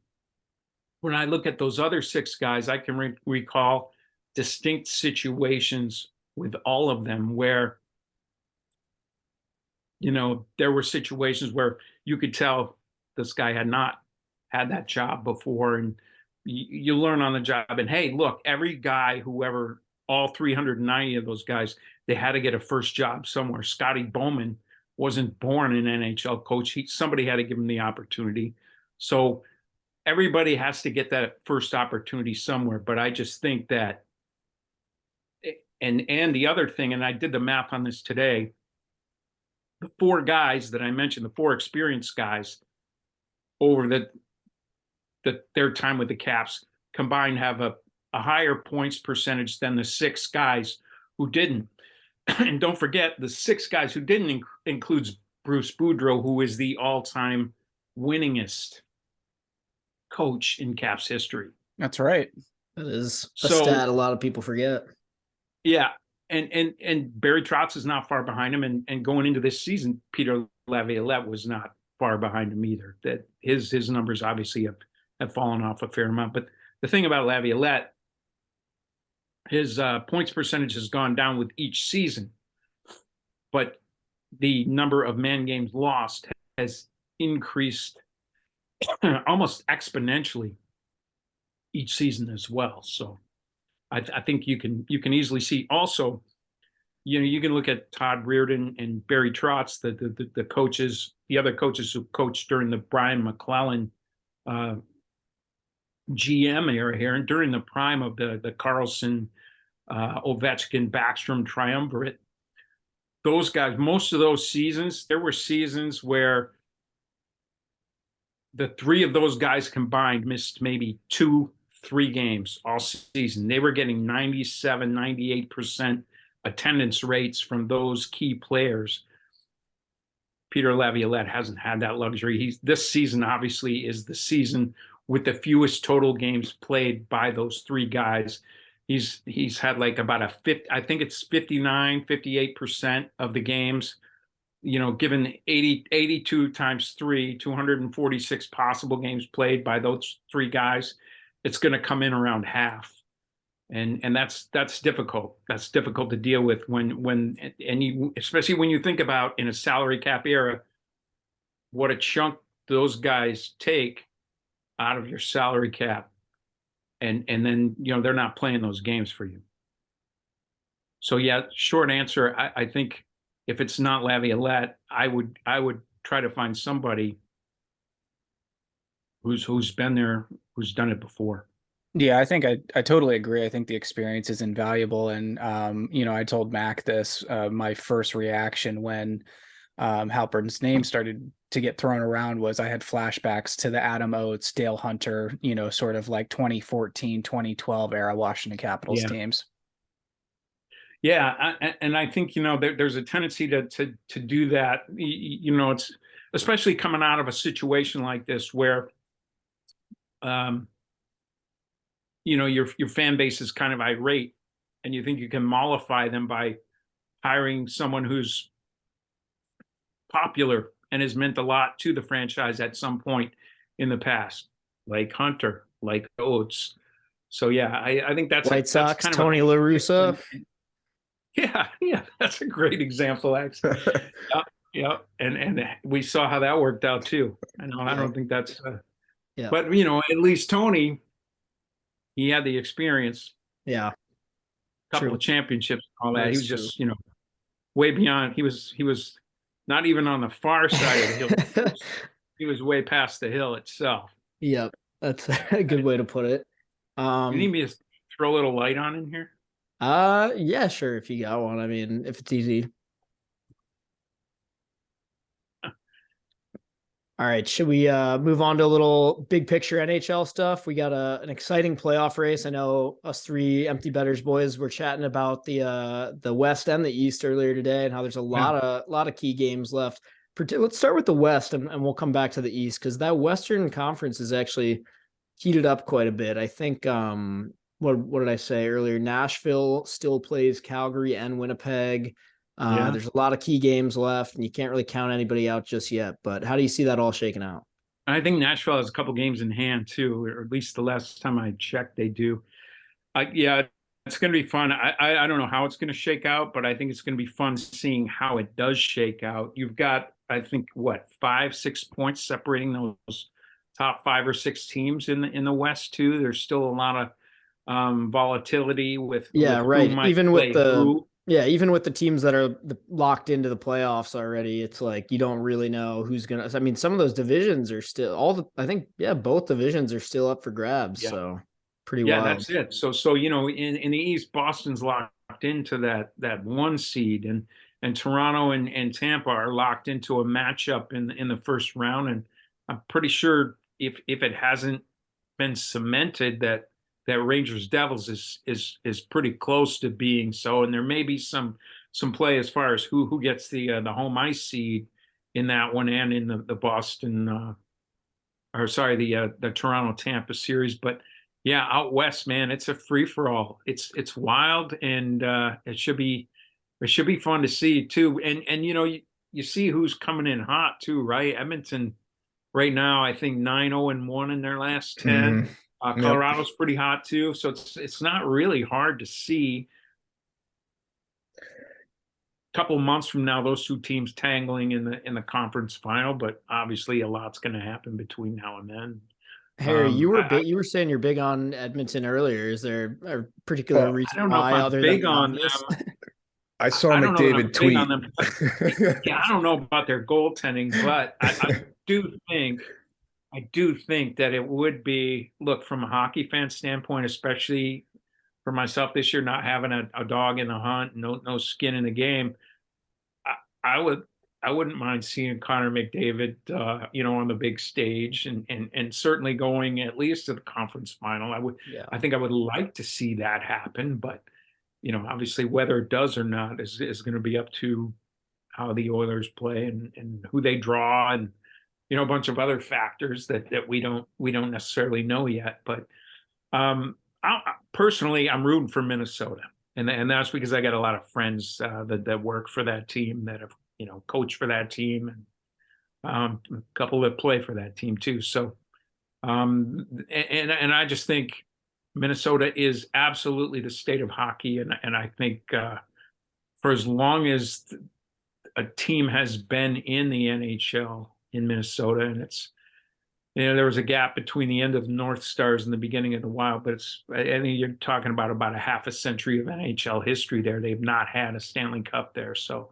When I look at those other 6 guys, I can recall distinct situations with all of them where, there were situations where you could tell this guy had not had that job before, and you learn on the job. And hey, look, every guy, whoever, all 390 of those guys, they had to get a first job somewhere. Scotty Bowman wasn't born an NHL coach. Somebody had to give him the opportunity. So everybody has to get that first opportunity somewhere. But I just think that, and the other thing, and I did the math on this today, the 4 guys that I mentioned, the 4 experienced guys over their time with the Caps combined have a higher points percentage than the 6 guys who didn't. And don't forget, the 6 guys who didn't includes Bruce Boudreau, who is the all-time winningest coach in Caps history. That's right. That is a stat a lot of people forget. Yeah. And Barry Trotz is not far behind him. And going into this season, Peter Laviolette was not far behind him either. That his numbers obviously have fallen off a fair amount. But the thing about Laviolette, his points percentage has gone down with each season, but the number of man games lost has increased almost exponentially each season as well. So I think you can easily see. Also, you can look at Todd Reardon and Barry Trotz, the coaches, the other coaches who coached during the Brian McClellan GM era here, and during the prime of the Carlson, Ovechkin, Backstrom triumvirate, those guys, most of those seasons, there were seasons where the three of those guys combined missed maybe 2-3 games all season. They were getting 97, 98% attendance rates from those key players. Peter Laviolette hasn't had that luxury. This season obviously is the season with the fewest total games played by those three guys. He's had like about I think it's 59, 58% of the games, given 82 times 3, 246 possible games played by those three guys, it's going to come in around half. And that's difficult. That's difficult to deal with especially when you think about in a salary cap era, what a chunk those guys take out of your salary cap. And then, they're not playing those games for you. So yeah, short answer, I think if it's not Laviolette, I would try to find somebody who's been there, who's done it before. Yeah, I think I totally agree. I think the experience is invaluable. And, I told Mac this, my first reaction when Halpern's name started to get thrown around was I had flashbacks to the Adam Oates, Dale Hunter, sort of like 2014, 2012 era Washington Capitals teams. Yeah, and I think there's a tendency to do that. It's especially coming out of a situation like this where, your fan base is kind of irate, and you think you can mollify them by hiring someone who's popular and has meant a lot to the franchise at some point in the past, like Hunter, like Oates. So yeah, I think that's White Sox, kind of Tony La Russa. Yeah, that's a great example, actually. Yeah, and we saw how that worked out too. I don't think that's. But at least Tony, he had the experience. Yeah, couple of championships and all that. He was just way beyond. He was not even on the far side of the hill. He was way past the hill itself. Yep, that's a good way to put it. You need me to throw a little light on in here? Yeah, sure. If you got one, I mean, if it's easy. All right, should we move on to a little big picture NHL stuff? We got an exciting playoff race. I know us three Empty Betters boys were chatting about the West and the East earlier today, and how there's a lot of key games left. Let's start with the West, and we'll come back to the East, because that Western Conference is actually heated up quite a bit. I think what did I say earlier? Nashville still plays Calgary and Winnipeg. There's a lot of key games left, and you can't really count anybody out just yet. But how do you see that all shaking out? I think Nashville has a couple games in hand too, or at least the last time I checked, they do. It's going to be fun. I don't know how it's going to shake out, but I think it's going to be fun seeing how it does shake out. You've got, I think, 5-6 points separating those top 5 or 6 teams in the West too. There's still a lot of volatility with right. Even with the teams that are locked into the playoffs already, it's like you don't really know who's gonna. I mean, some of those divisions are still both divisions are still up for grabs. Yeah. So pretty wild. Yeah, that's it. So in the East, Boston's locked into that 1 seed, and Toronto and Tampa are locked into a matchup in the first round. And I'm pretty sure if it hasn't been cemented that Rangers Devils is pretty close to being so, and there may be some play as far as who gets the home ice seed in that one, and in the Boston the Toronto Tampa series. But yeah, out west, man, it's a free for all. It's wild, and it should be fun to see too. And you see who's coming in hot too, right? Edmonton right now, I think 9-0-1 in their last 10. Mm-hmm. Colorado's pretty hot too, so it's not really hard to see. A couple of months from now, those two teams tangling in the conference final, but obviously a lot's going to happen between now and then. Harry, you were saying you're big on Edmonton earlier. Is there a particular reason why? Other big than on them? I saw McDavid tweet. Yeah, I don't know about their goaltending, but I do think I do think that it would be, look, from a hockey fan standpoint, especially for myself this year, not having a dog in the hunt, no skin in the game. I would I wouldn't mind seeing Connor McDavid, on the big stage, and certainly going at least to the conference final. Yeah. I think I would like to see that happen, but obviously whether it does or not is going to be up to how the Oilers play and who they draw, and a bunch of other factors that we don't necessarily know yet. But personally, I'm rooting for Minnesota, and that's because I got a lot of friends that work for that team, that have coached for that team, and a couple that play for that team too. So, and I just think Minnesota is absolutely the state of hockey, and I think for as long as a team has been in the NHL in Minnesota, and it's there was a gap between the end of the North Stars and the beginning of the Wild, but I think you're talking about a half a century of NHL history there. They've not had a Stanley Cup there, so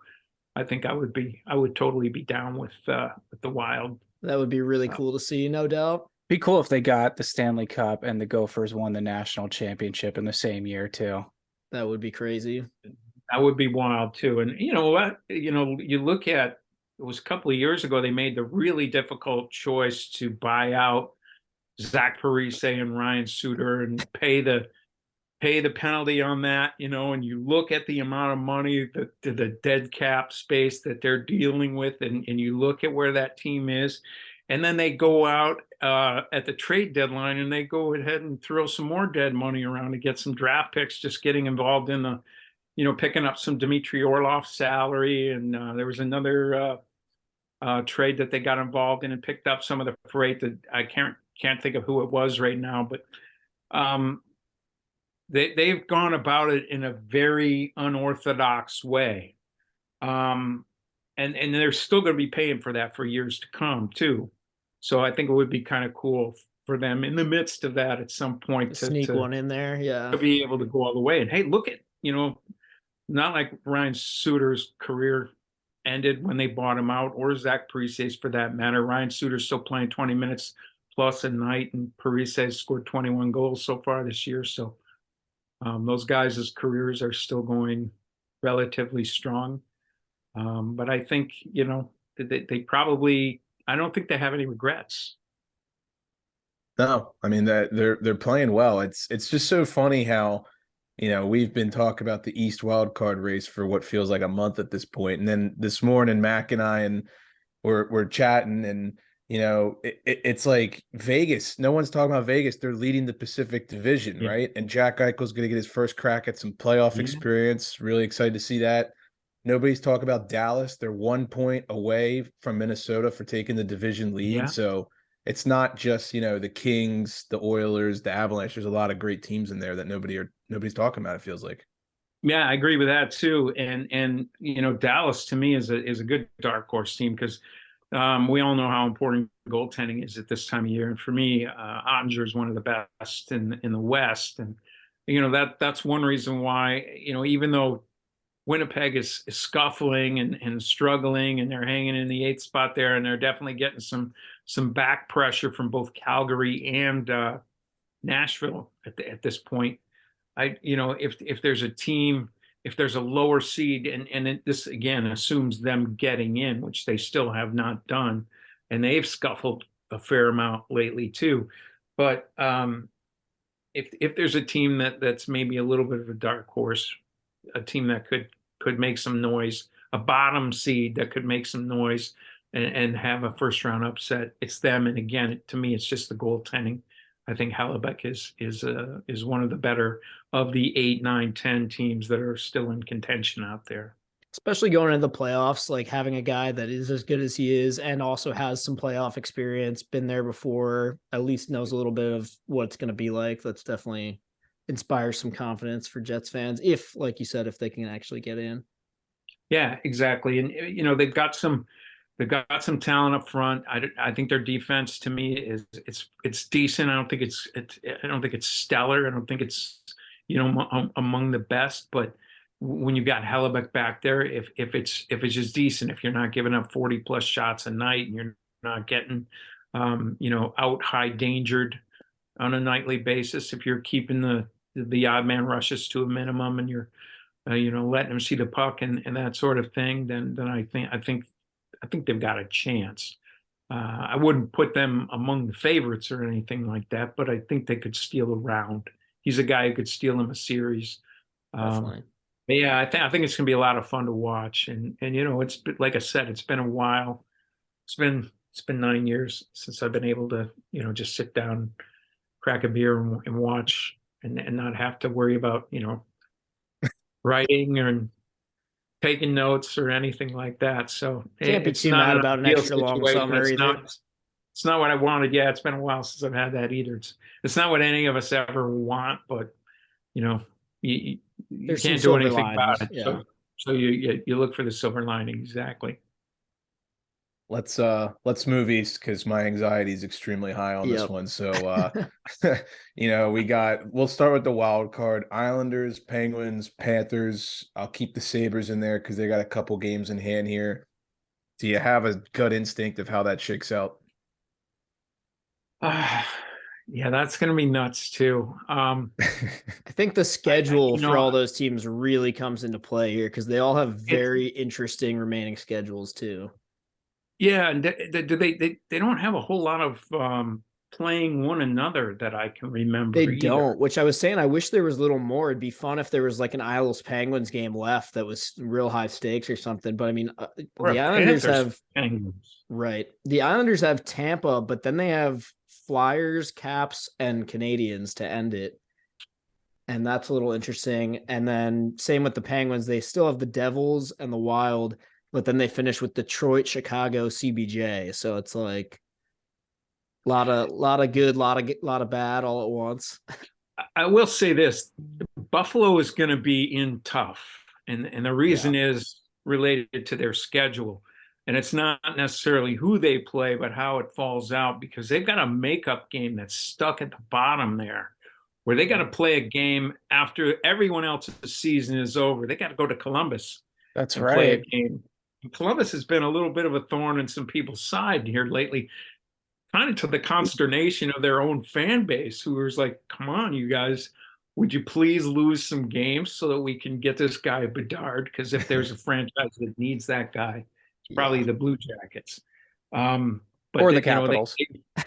I think I would totally be down with the Wild. That would be really cool to see, no doubt. Be cool if they got the Stanley Cup and the Gophers won the national championship in the same year too. That would be crazy. That would be wild too. And you know what? You look at, it was a couple of years ago, they made the really difficult choice to buy out Zach Parise and Ryan Suter and pay the penalty on that, and you look at the amount of money, the dead cap space that they're dealing with, and you look at where that team is, and then they go out at the trade deadline and they go ahead and throw some more dead money around to get some draft picks, just getting involved in the, picking up some Dmitry Orlov salary. And there was another trade that they got involved in and picked up some of the freight that I can't think of who it was right now, but they've gone about it in a very unorthodox way. And they're still going to be paying for that for years to come too. So I think it would be kind of cool for them in the midst of that at some point to sneak one in there. Yeah. To be able to go all the way. And hey, look at, not like Ryan Suter's career ended when they bought him out, or Zach Parise's for that matter. Ryan Suter's still playing 20 minutes plus a night, and Parise scored 21 goals so far this year. So those guys' careers are still going relatively strong. But I think, they probably, I don't think they have any regrets. No, I mean that they're playing well. It's just so funny how, we've been talking about the East wild card race for what feels like a month at this point. And then this morning, Mac and I we're chatting, and it's like Vegas. No one's talking about Vegas. They're leading the Pacific Division, Yeah. right? And Jack Eichel's going to get his first crack at some playoff experience. Really excited to see that. Nobody's talking about Dallas. They're 1 point away from Minnesota for taking the division lead. Yeah. So it's not just, the Kings, the Oilers, the Avalanche. There's a lot of great teams in there that nobody's talking about, it feels like. Yeah, I agree with that too. And Dallas to me is a good dark horse team, because we all know how important goaltending is at this time of year. And for me, Ottinger is one of the best in the West. And that's one reason why, even though Winnipeg is scuffling and struggling, and they're hanging in the 8th spot there, and they're definitely getting some back pressure from both Calgary and Nashville at this point. If there's a team, if there's a lower seed, and this again assumes them getting in, which they still have not done, and they've scuffled a fair amount lately too. But if there's a team that's maybe a little bit of a dark horse, a team that could make some noise, a bottom seed that could make some noise and have a first round upset, it's them. And again, to me, it's just the goaltending. I think Hellebuyck is one of the better of the 8, 9, 10 teams that are still in contention out there. Especially going into the playoffs, like having a guy that is as good as he is and also has some playoff experience, been there before, at least knows a little bit of what it's going to be like. That's definitely inspires some confidence for Jets fans, if, like you said, if they can actually get in. Yeah, exactly. And they've got some talent up front. I think their defense to me it's decent. I don't think it's stellar. I don't think it's among the best. But when you've got Hellebuyck back there, if it's just decent, if you're not giving up 40 plus shots a night, and you're not getting out high dangered on a nightly basis. If you're keeping the odd man rushes to a minimum and you're letting them see the puck and that sort of thing, then I think they've got a chance. I wouldn't put them among the favorites or anything like that, but I think they could steal a round. He's a guy who could steal him a series. Definitely. But yeah, I think it's going to be a lot of fun to watch, and it's like I said, it's been a while. It's been 9 years since I've been able to just sit down, crack a beer, and watch, and not have to worry about writing or taking notes or anything like that. So Can't be it's too not mad an about an ideal extra long situation. summer either. It's not what I wanted. Yeah, it's been a while since I've had that either. It's not what any of us ever want, but you There's can't some do silver anything about it. linings, So you look for the silver lining. Exactly. Let's move east because my anxiety is extremely high on this Yep. one. So we'll start with the wild card: Islanders, Penguins, Panthers. I'll keep the Sabres in there because they got a couple games in hand here. Do you have a gut instinct of how that shakes out? Yeah, that's going to be nuts too. I think the schedule you for know, all those teams really comes into play here because they all have very interesting remaining schedules too. Yeah, and they don't have a whole lot of playing one another that I can remember. They either. don't, which I was saying, I wish there was a little more. It'd be fun if there was like an Isles Penguins game left that was real high stakes or something. But I mean, Or the a Islanders Panthers have Penguins. right. The Islanders have Tampa, but then they have Flyers, Caps, and Canadians to end it. And that's a little interesting. And then same with the Penguins. They still have the Devils and the Wild, but then they finish with Detroit, Chicago, CBJ. So it's like lot of good, lot of bad all at once. I will say this: Buffalo is going to be in tough, and the reason is related to their schedule, and it's not necessarily who they play, but how it falls out, because they've got a makeup game that's stuck at the bottom there, where they got to play a game after everyone else's season is over. They got to go to Columbus. That's and play a right. game. Columbus has been a little bit of a thorn in some people's side here lately, kind of to the consternation of their own fan base, who was like, come on, you guys, would you please lose some games so that we can get this guy Bedard? Because if there's a franchise that needs that guy, it's probably the Blue Jackets. But Or the Capitals.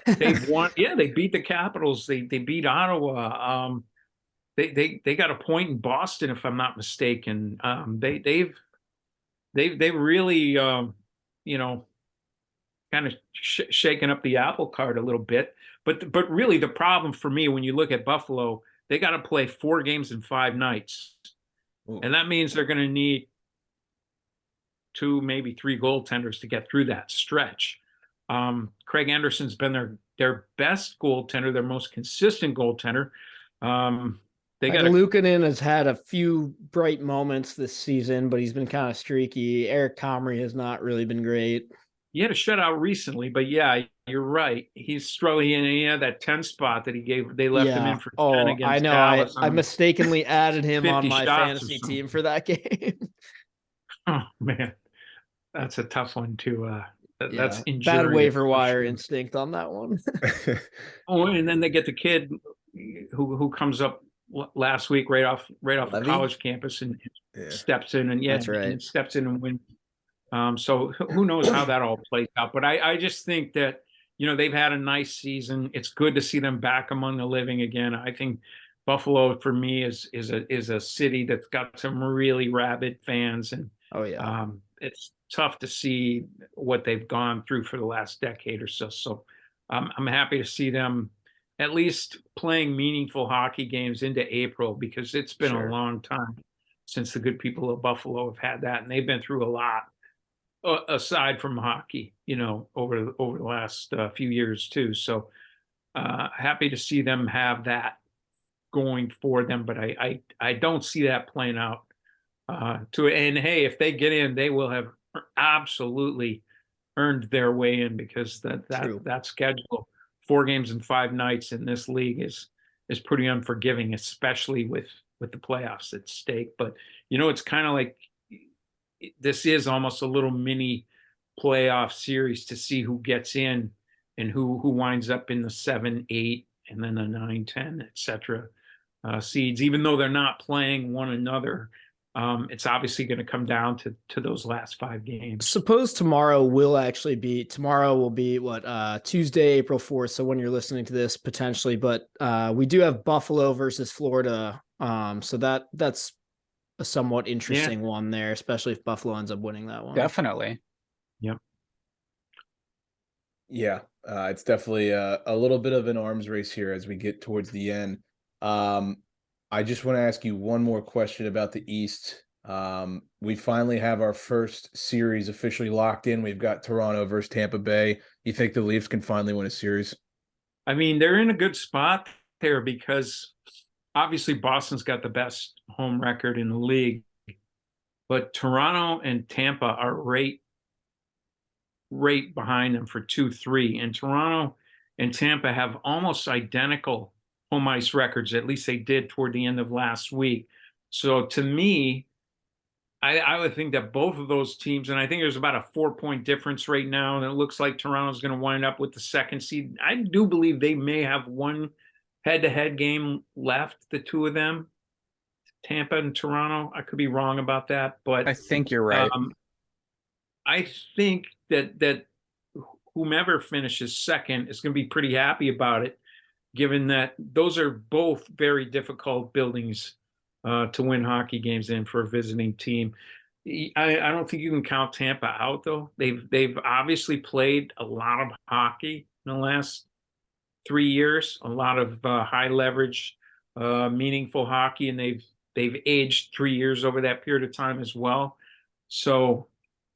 They've won. Yeah, they beat the Capitals. They beat Ottawa. They got a point in Boston, if I'm not mistaken. They've really kind of shaken up the apple cart a little bit. But really, the problem for me, when you look at Buffalo, they got to play 4 games in 5 nights. Ooh. And that means they're going to need 2, maybe 3 goaltenders to get through that stretch. Craig Anderson's been their best goaltender, their most consistent goaltender. They got Luukkonen has had a few bright moments this season, but he's been kind of streaky. Eric Comrie has not really been great. He had a shutout recently, but yeah, you're right. He's struggling in that 10 spot that he gave. They left him in for 10 against I know. Dallas. I mistakenly added him on 50 my shots or fantasy something. team for that game. Oh man, that's a tough one to. That's injury. Bad waiver wire instinct on that one. Oh, and then they get the kid who comes up last week right off the college campus and steps in and That's right. and steps in and wins. So who knows how that all plays out? But I just think that they've had a nice season. It's good to see them back among the living again. I think Buffalo for me is a city that's got some really rabid fans, and it's tough to see what they've gone through for the last decade or so. So I'm happy to see them at least playing meaningful hockey games into April, because it's been a long time since the good people of Buffalo have had that, and they've been through a lot aside from hockey, over the last few years too. So happy to see them have that going for them, but I don't see that playing out. And hey, if they get in, they will have absolutely earned their way in, because that schedule, 4 games in 5 nights in this league is pretty unforgiving, especially with the playoffs at stake. But it's kind of like this is almost a little mini playoff series to see who gets in and who winds up in the 7, 8, and then the 9, 10, etc. Seeds. Even though they're not playing one another, it's obviously going to come down to those last 5 games. Suppose tomorrow will be what, Tuesday, April 4th. So when you're listening to this, potentially, but we do have Buffalo versus Florida. So that's a somewhat interesting one there, especially if Buffalo ends up winning that one. Definitely. Yep. Yeah, it's definitely a little bit of an arms race here as we get towards the end. I just want to ask you one more question about the East. We finally have our first series officially locked in. We've got Toronto versus Tampa Bay. You think the Leafs can finally win a series? I mean, they're in a good spot there because obviously Boston's got the best home record in the league, but Toronto and Tampa are right behind them for 2-3. And Toronto and Tampa have almost identical home ice records. At least they did toward the end of last week. So to me, I would think that both of those teams, and I think there's about a 4-point difference right now, and it looks like Toronto's going to wind up with the 2nd seed. I do believe they may have one head-to-head game left, the two of them, Tampa and Toronto. I could be wrong about that, but I think you're right. I think that whomever finishes second is going to be pretty happy about it, given that those are both very difficult buildings to win hockey games in for a visiting team. I don't think you can count Tampa out, though. They've obviously played a lot of hockey in the last 3 years, a lot of high leverage, meaningful hockey, and they've aged 3 years over that period of time as well. So,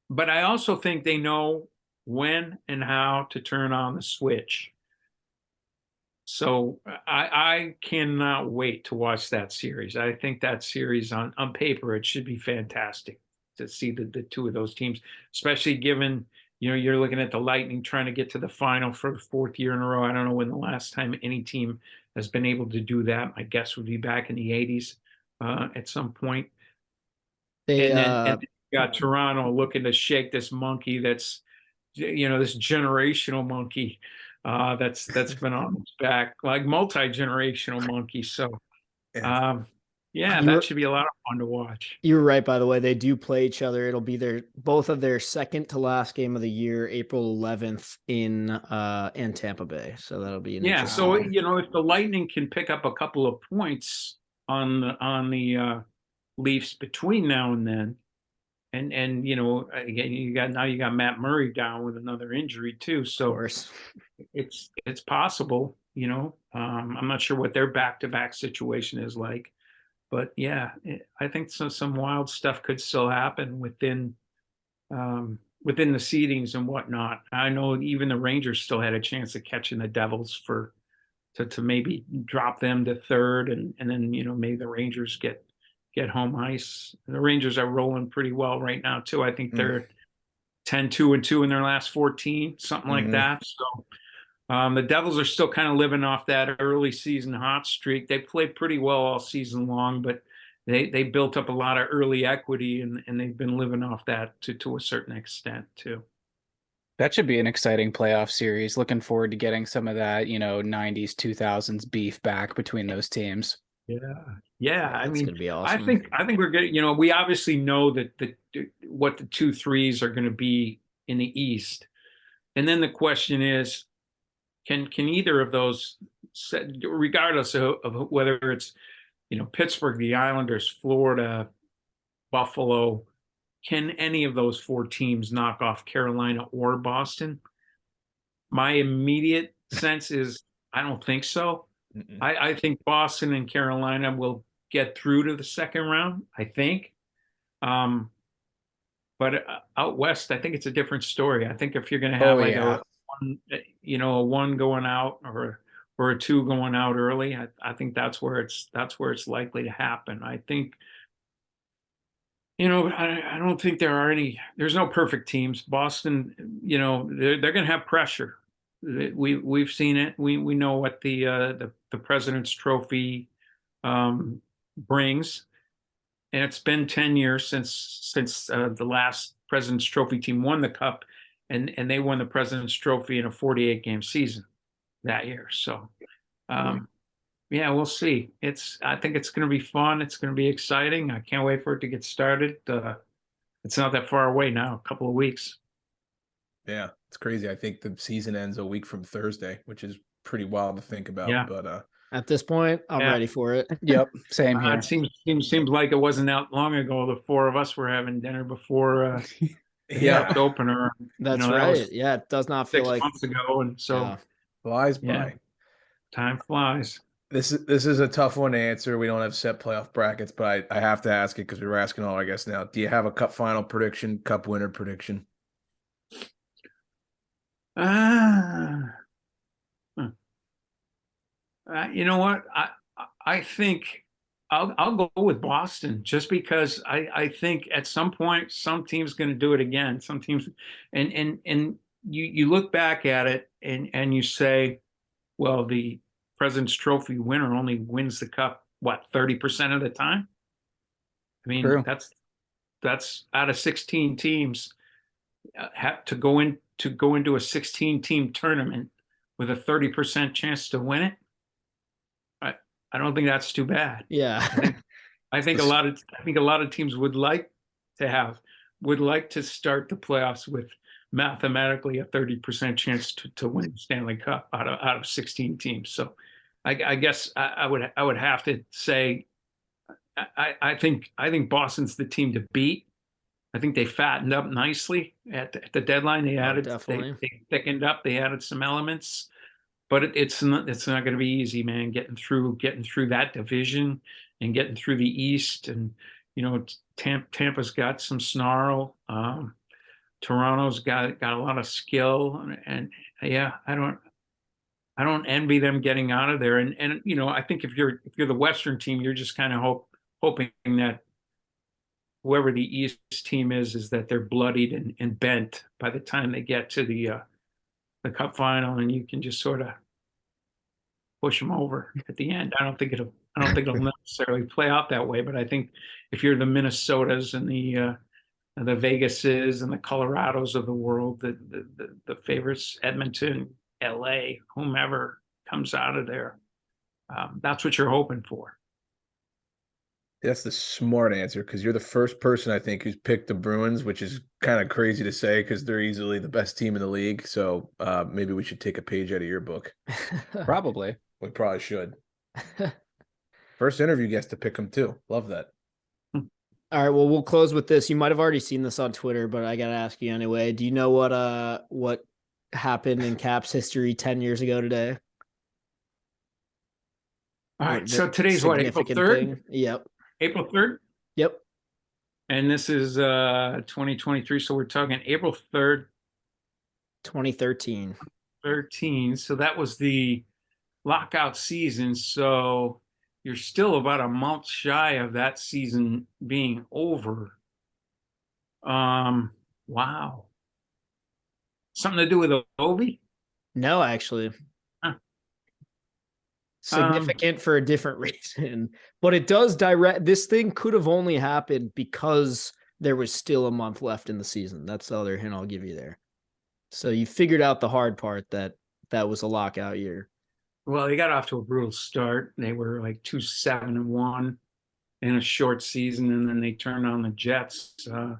but I also think they know when and how to turn on the switch. So I cannot wait to watch that series. I think that series on paper, it should be fantastic to see the two of those teams, especially given, you're looking at the Lightning trying to get to the final for the 4th year in a row. I don't know when the last time any team has been able to do that. My guess would be back in the 80s at some point. And then you got Toronto looking to shake this monkey that's, this generational monkey that's been on its back, like multi-generational monkey. So that should be a lot of fun to watch. You're right, by the way. They do play each other. It'll be both of their second to last game of the year, April 11th in Tampa Bay. So that'll be an interesting so one. if the Lightning can pick up a couple of points on the Leafs between now and then, and again, you got Matt Murray down with another injury too. So it's possible, I'm not sure what their back-to-back situation is like, but I think some wild stuff could still happen within the seedings and whatnot. I know even the Rangers still had a chance of catching the Devils to maybe drop them to 3rd, and then maybe the Rangers get home ice. The Rangers are rolling pretty well right now too. I think they're 10-2-2 in their last 14, something like that. So the Devils are still kind of living off that early season hot streak. They played pretty well all season long, but they built up a lot of early equity, and they've been living off that to a certain extent too. That should be an exciting playoff series. Looking forward to getting some of that, 90s, 2000s beef back between those teams. Yeah. I mean, gonna be awesome. I think we're good. We obviously know that what the 2-3s are going to be in the East, and then the question is, can either of those, regardless of whether it's Pittsburgh, the Islanders, Florida, Buffalo, can any of those 4 teams knock off Carolina or Boston? My immediate sense is I don't think so. I think Boston and Carolina will get through to the second round, I think. But out west, I think it's a different story. I think if you're going to have a 1 going out or a 2 going out early, I think that's where it's likely to happen. I think, I don't think there's no perfect teams. Boston, they're going to have pressure. We've seen it. We know what the President's Trophy brings, and it's been 10 years since the last President's Trophy team won the Cup, and they won the President's Trophy in a 48-game season that year. So, yeah, we'll see. I think it's going to be fun. It's going to be exciting. I can't wait for it to get started. It's not that far away now, a couple of weeks. Yeah, it's crazy. I think the season ends a week from Thursday, which is pretty wild to think about. Yeah. But at this point, I'm ready for it. Yep, same here. It seems like it wasn't that long ago. The four of us were having dinner before yeah, the opener. That's right. Yeah, it does not feel 6 like months ago, and so flies by. Yeah. Time flies. This is a tough one to answer. We don't have set playoff brackets, but I have to ask it because we were asking all our guests now. Do you have a cup final prediction, cup winner prediction? You know what? I think I'll go with Boston just because I think at some point some team's going to do it again. Some teams, and you look back at it and you say, well, the President's Trophy winner only wins the cup, what, 30% of the time? I mean, True. that's out of 16 teams, have to go into a 16-team tournament with a 30% chance to win it. I don't think that's too bad. Yeah. I think a lot of teams would like to start the playoffs with mathematically a 30% chance to win the Stanley Cup out of 16 teams. So I guess I would have to say I think Boston's the team to beat. I think they fattened up nicely at the deadline. They added, they thickened up. They added some elements, but it's not going to be easy, man. Getting through that division and getting through the East, and Tampa's got some snarl. Toronto's got a lot of skill, and yeah, I don't envy them getting out of there. And I think if you're the Western team, you're just kind of hoping that whoever the East team is that they're bloodied and bent by the time they get to the Cup final, and you can just sort of push them over at the end. I don't think it'll necessarily play out that way, but I think if you're the Minnesotas and the Vegases and the Colorados of the world, the favorites, Edmonton, LA, whomever comes out of there, that's what you're hoping for. That's the smart answer, because you're the first person I think who's picked the Bruins, which is kind of crazy to say because they're easily the best team in the league. So maybe we should take a page out of your book. Probably. We probably should. First interview guest to pick them too. Love that. All right, well, we'll close with this. You might have already seen this on Twitter, but I got to ask you anyway. Do you know what happened in Caps history 10 years ago today? All right, so today's what, April 3rd? Yep. April 3rd? Yep. And this is 2023, so we're talking April 3rd. 2013. 13. So that was the lockout season. So you're still about a month shy of that season being over. Wow. Something to do with Ovi? No, actually. Huh. Significant for a different reason. But it does this thing could have only happened because there was still a month left in the season. That's the other hint I'll give you there. So you figured out the hard part that was a lockout year. Well, they got off to a brutal start. They were like 2-7-1 in a short season, and then they turned on the Jets. I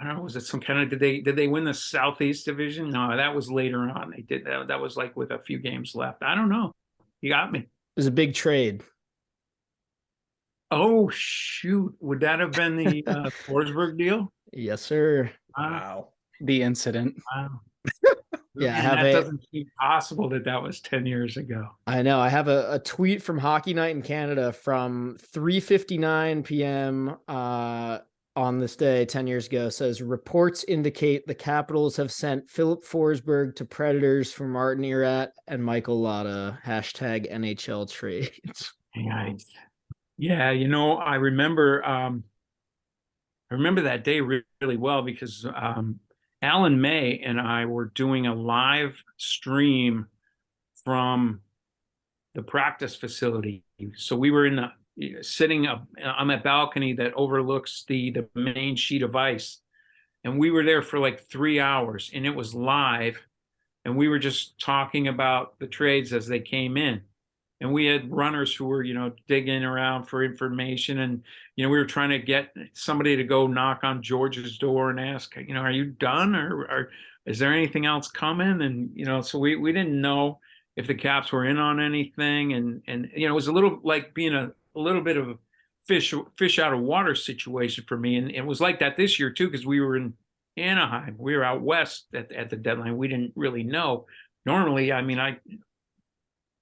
don't know. Was it some kind of did they win the Southeast Division? No, that was later on. They did that. That was like with a few games left. I don't know. You got me. It was a big trade. Oh shoot! Would that have been the Forsberg deal? Yes, sir. Wow. The incident. Wow. Yeah, that doesn't seem possible that was 10 years ago. I know. I have a tweet from Hockey Night in Canada from 3:59 p.m. On this day 10 years ago. Says reports indicate the Capitals have sent Philip Forsberg to Predators for Martin Erat and Michael Latta. #NHL trades. Yeah, I remember that day really well because Alan May and I were doing a live stream from the practice facility. So we were sitting up on that balcony that overlooks the main sheet of ice. and we were there for like 3 hours, and it was live, and we were just talking about the trades as they came in. And we had runners who were, digging around for information. And, we were trying to get somebody to go knock on George's door and ask, are you done, or is there anything else coming? And, so we didn't know if the Caps were in on anything. And it was a little like being a little bit of a fish out of water situation for me. And it was like that this year too, because we were in Anaheim. We were out west at the deadline. We didn't really know. Normally,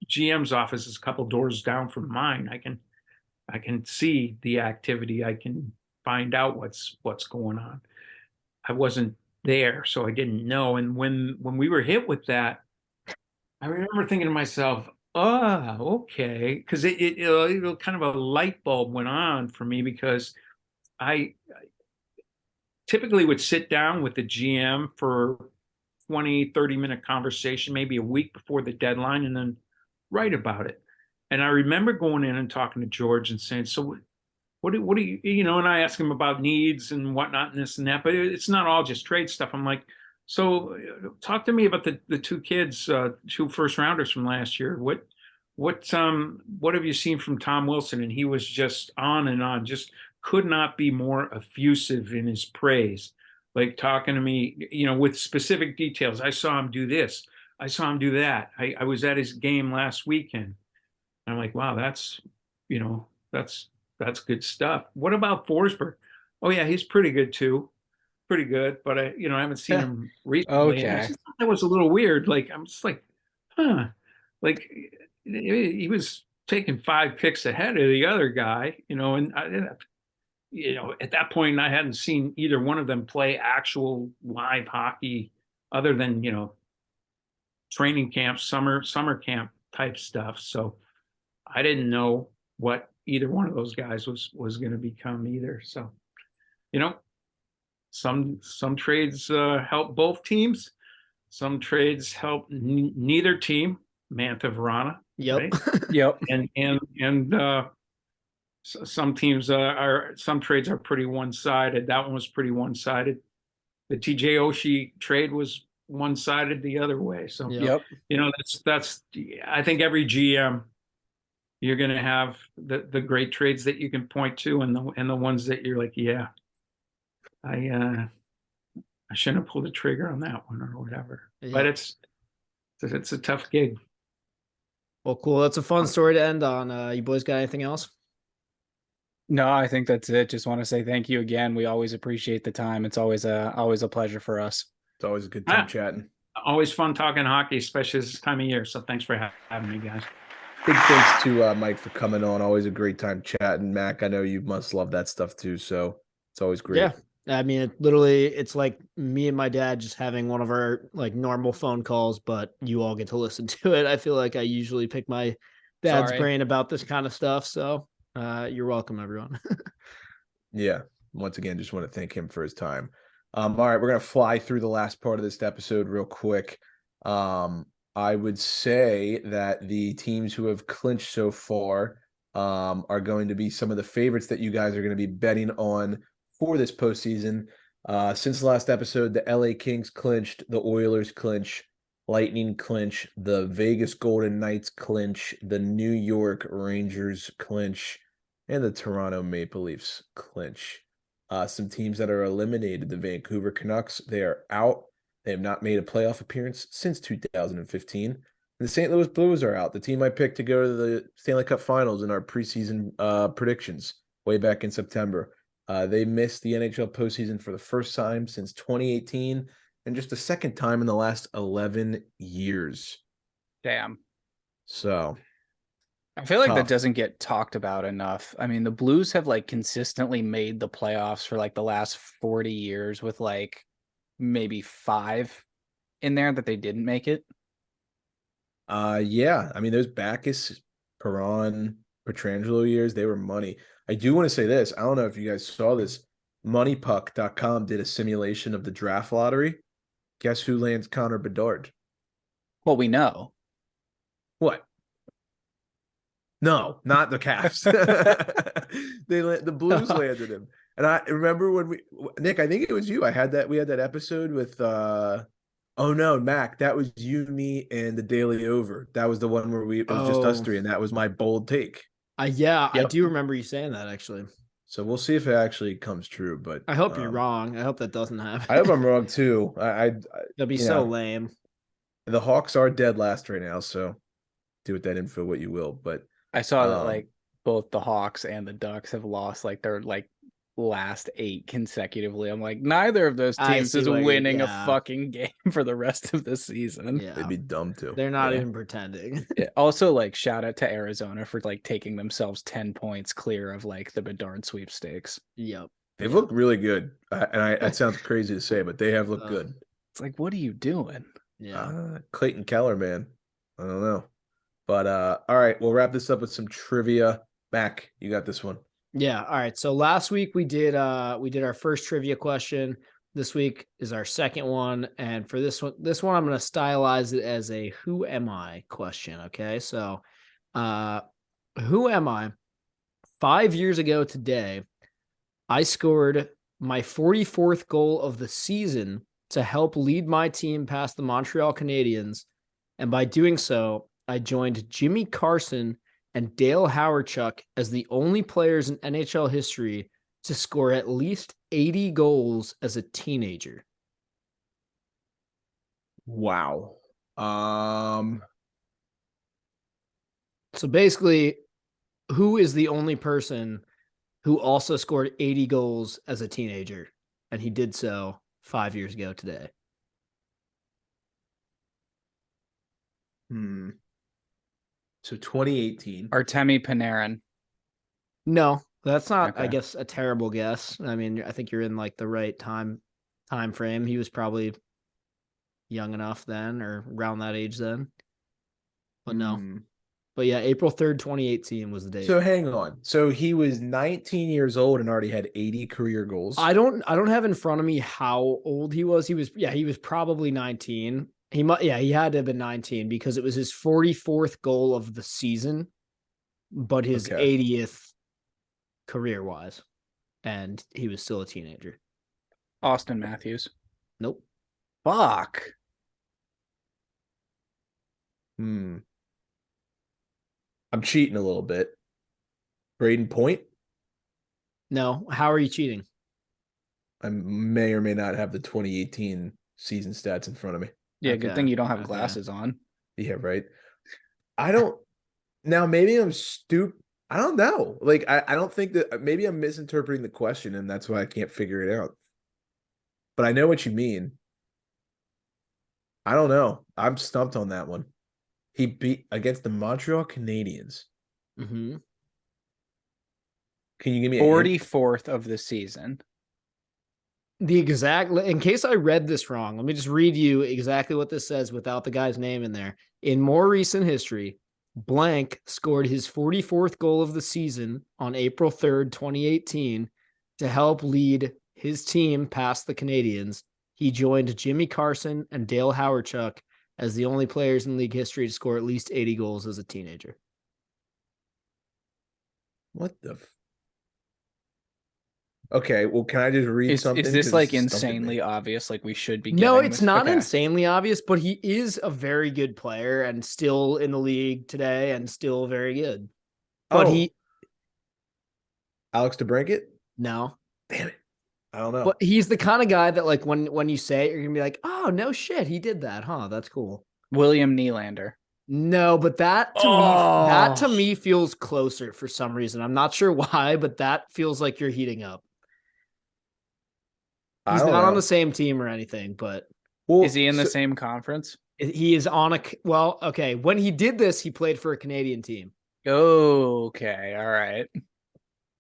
GM's office is a couple doors down from mine. I can see the activity. I can find out what's going on. I wasn't there, so I didn't know. And when we were hit with that, I remember thinking to myself, "Oh, okay," because it kind of a light bulb went on for me, because I typically would sit down with the GM for 20-30 minute conversation, maybe a week before the deadline, and then write about it. And I remember going in and talking to George and saying, "So what do you, and I asked him about needs and whatnot and this and that, but it's not all just trade stuff." I'm like, "So talk to me about the two kids, 2 first rounders from last year. What have you seen from Tom Wilson?" And he was just on and on, just could not be more effusive in his praise, like talking to me, with specific details. I saw him do this. I saw him do that. I was at his game last weekend. And I'm like, wow, that's good stuff. What about Forsberg? Oh yeah, he's pretty good too. Pretty good, but I haven't seen him recently. Okay. And I just thought that was a little weird. Like, I'm just like, huh. Like, he was taking 5 picks ahead of the other guy, and at that point I hadn't seen either one of them play actual live hockey other than, training camp, summer camp type stuff. So I didn't know what either one of those guys was going to become either. So, some trades help both teams. Some trades help neither team. Mantha Verana. Yep. Right? Yep. And some teams some trades are pretty one-sided. That one was pretty one-sided. The TJ Oshie trade was one-sided the other way. So Yep. that's I think every GM, you're going to have the great trades that you can point to, and the ones that you're like, yeah, I shouldn't have pulled the trigger on that one or whatever. Yeah. But it's a tough gig. Well, cool. That's a fun story to end on. You boys got anything else? No, I think that's it. Just want to say thank you again. We always appreciate the time. It's always a pleasure for us. It's always a good time chatting. Always fun talking hockey, especially this time of year. So thanks for having me, guys. Big thanks to Mike for coming on. Always a great time chatting. Mac, I know you must love that stuff too. So it's always great. Yeah. I mean, it's like me and my dad just having one of our like normal phone calls, but you all get to listen to it. I feel like I usually pick my dad's brain about this kind of stuff. So you're welcome, everyone. Yeah. Once again, just want to thank him for his time. All right, we're going to fly through the last part of this episode real quick. I would say that the teams who have clinched so far are going to be some of the favorites that you guys are going to be betting on for this postseason. Since the last episode, the LA Kings clinched, the Oilers clinch, Lightning clinch, the Vegas Golden Knights clinch, the New York Rangers clinch, and the Toronto Maple Leafs clinch. Some teams that are eliminated, the Vancouver Canucks, they are out. They have not made a playoff appearance since 2015. And the St. Louis Blues are out, the team I picked to go to the Stanley Cup Finals in our preseason predictions way back in September. They missed the NHL postseason for the first time since 2018 and just the second time in the last 11 years. Damn. So I feel like tough. that doesn't get talked about enough. I mean, the Blues have like consistently made the playoffs for like the last 40 years with like maybe 5 in there that they didn't make it. Yeah. I mean, those Backus, Perron, Petrangelo years, they were money. I do want to say this. I don't know if you guys saw this. MoneyPuck.com did a simulation of the draft lottery. Guess who lands Connor Bedard? Well, we know. What? No, not the Caps. The Blues landed him. And I remember when Nick, I think it was you. We had that episode with oh no, Mac, that was you, me, and the Daily Over. That was the one where it was just us three, and that was my bold take. Yeah, I Yep. do remember you saying that actually. So we'll see if it actually comes true. But I hope you're wrong. I hope that doesn't happen. I hope I'm wrong too. That'd be so lame. The Hawks are dead last right now, so do with that info what you will. But I saw that like both the Hawks and the Ducks have lost like their like last 8 consecutively. I'm like, neither of those teams is winning a fucking game for the rest of the season. Yeah. They'd be dumb too. They're not even pretending. Also, like, shout out to Arizona for like taking themselves 10 points clear of like the Bedard sweepstakes. Yep. They've looked really good. That sounds crazy to say, but they have looked good. It's like, what are you doing? Yeah. Clayton Keller, man. I don't know. But all right, we'll wrap this up with some trivia. Mac, you got this one. Yeah. All right. So last week we did our first trivia question. This week is our second one. And for this one I'm going to stylize it as a who am I question. Okay. So who am I? 5 years ago today, I scored my 44th goal of the season to help lead my team past the Montreal Canadiens. And by doing so, I joined Jimmy Carson and Dale Hawerchuk as the only players in NHL history to score at least 80 goals as a teenager. Wow. So basically, who is the only person who also scored 80 goals as a teenager? And he did so 5 years ago today. So 2018. Artemi Panarin. No, that's not, Okay. I guess, a terrible guess. I mean, I think you're in like the right time frame. He was probably young enough then or around that age then. But no. But yeah, April 3rd, 2018 was the date. So hang on. So he was 19 years old and already had 80 career goals. I don't have in front of me how old he was. He was probably 19. He had to have been 19 because it was his 44th goal of the season, but his 80th career-wise, and he was still a teenager. Austin Matthews. Nope. Fuck. I'm cheating a little bit. Braden Point? No. How are you cheating? I may or may not have the 2018 season stats in front of me. Yeah, good thing you don't have glasses on. Yeah, right. I don't. Now, maybe I'm stupid. I don't know. Like, I don't think that. Maybe I'm misinterpreting the question, and that's why I can't figure it out. But I know what you mean. I don't know. I'm stumped on that one. He beat against the Montreal Canadiens. Mm-hmm. Can you give me 44th of the season? The exact, in case I read this wrong, let me just read you exactly what this says without the guy's name in there. In more recent history, blank scored his 44th goal of the season on April 3rd, 2018 to help lead his team past the Canadiens. He joined Jimmy Carson and Dale Hawerchuk as the only players in league history to score at least 80 goals as a teenager. What the? Okay, well, can I just read something? Is this like insanely obvious? Like we should be. No, it's not insanely obvious, but he is a very good player and still in the league today and still very good. But Alex DeBrincat? No. Damn it. I don't know. But he's the kind of guy that like when you say it, you're gonna be like, oh no shit, he did that, huh? That's cool. William Nylander. No, but that to me feels closer for some reason. I'm not sure why, but that feels like you're heating up. He's not on the same team or anything, but is he in the same conference? He is on okay. When he did this, he played for a Canadian team. Okay, all right.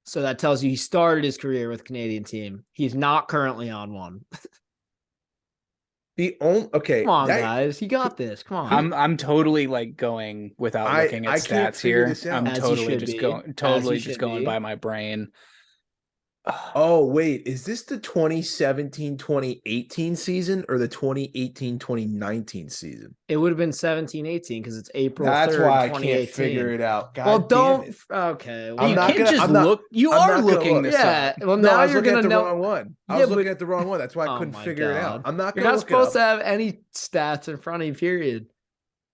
So that tells you he started his career with a Canadian team. He's not currently on one. Come on, guys, he got this. Come on. I'm totally like going without looking at stats here. I'm totally just going by my brain. Oh, wait. Is this the 2017-2018 season or the 2018-2019 season? It would have been 17-18 because it's April That's 3rd, why I 2018. can't figure it out. God Well, damn don't. it. Okay. I'm Well, You not can't gonna- just I'm not- look. You I'm are not gonna looking look. this yeah. up. Well, No, now I was you're looking gonna at the know. wrong one. I Yeah, was looking but- at the wrong one. That's why I Oh couldn't my figure it out. God. I'm not You're gonna not look it supposed to up. have any stats in front of you. Period.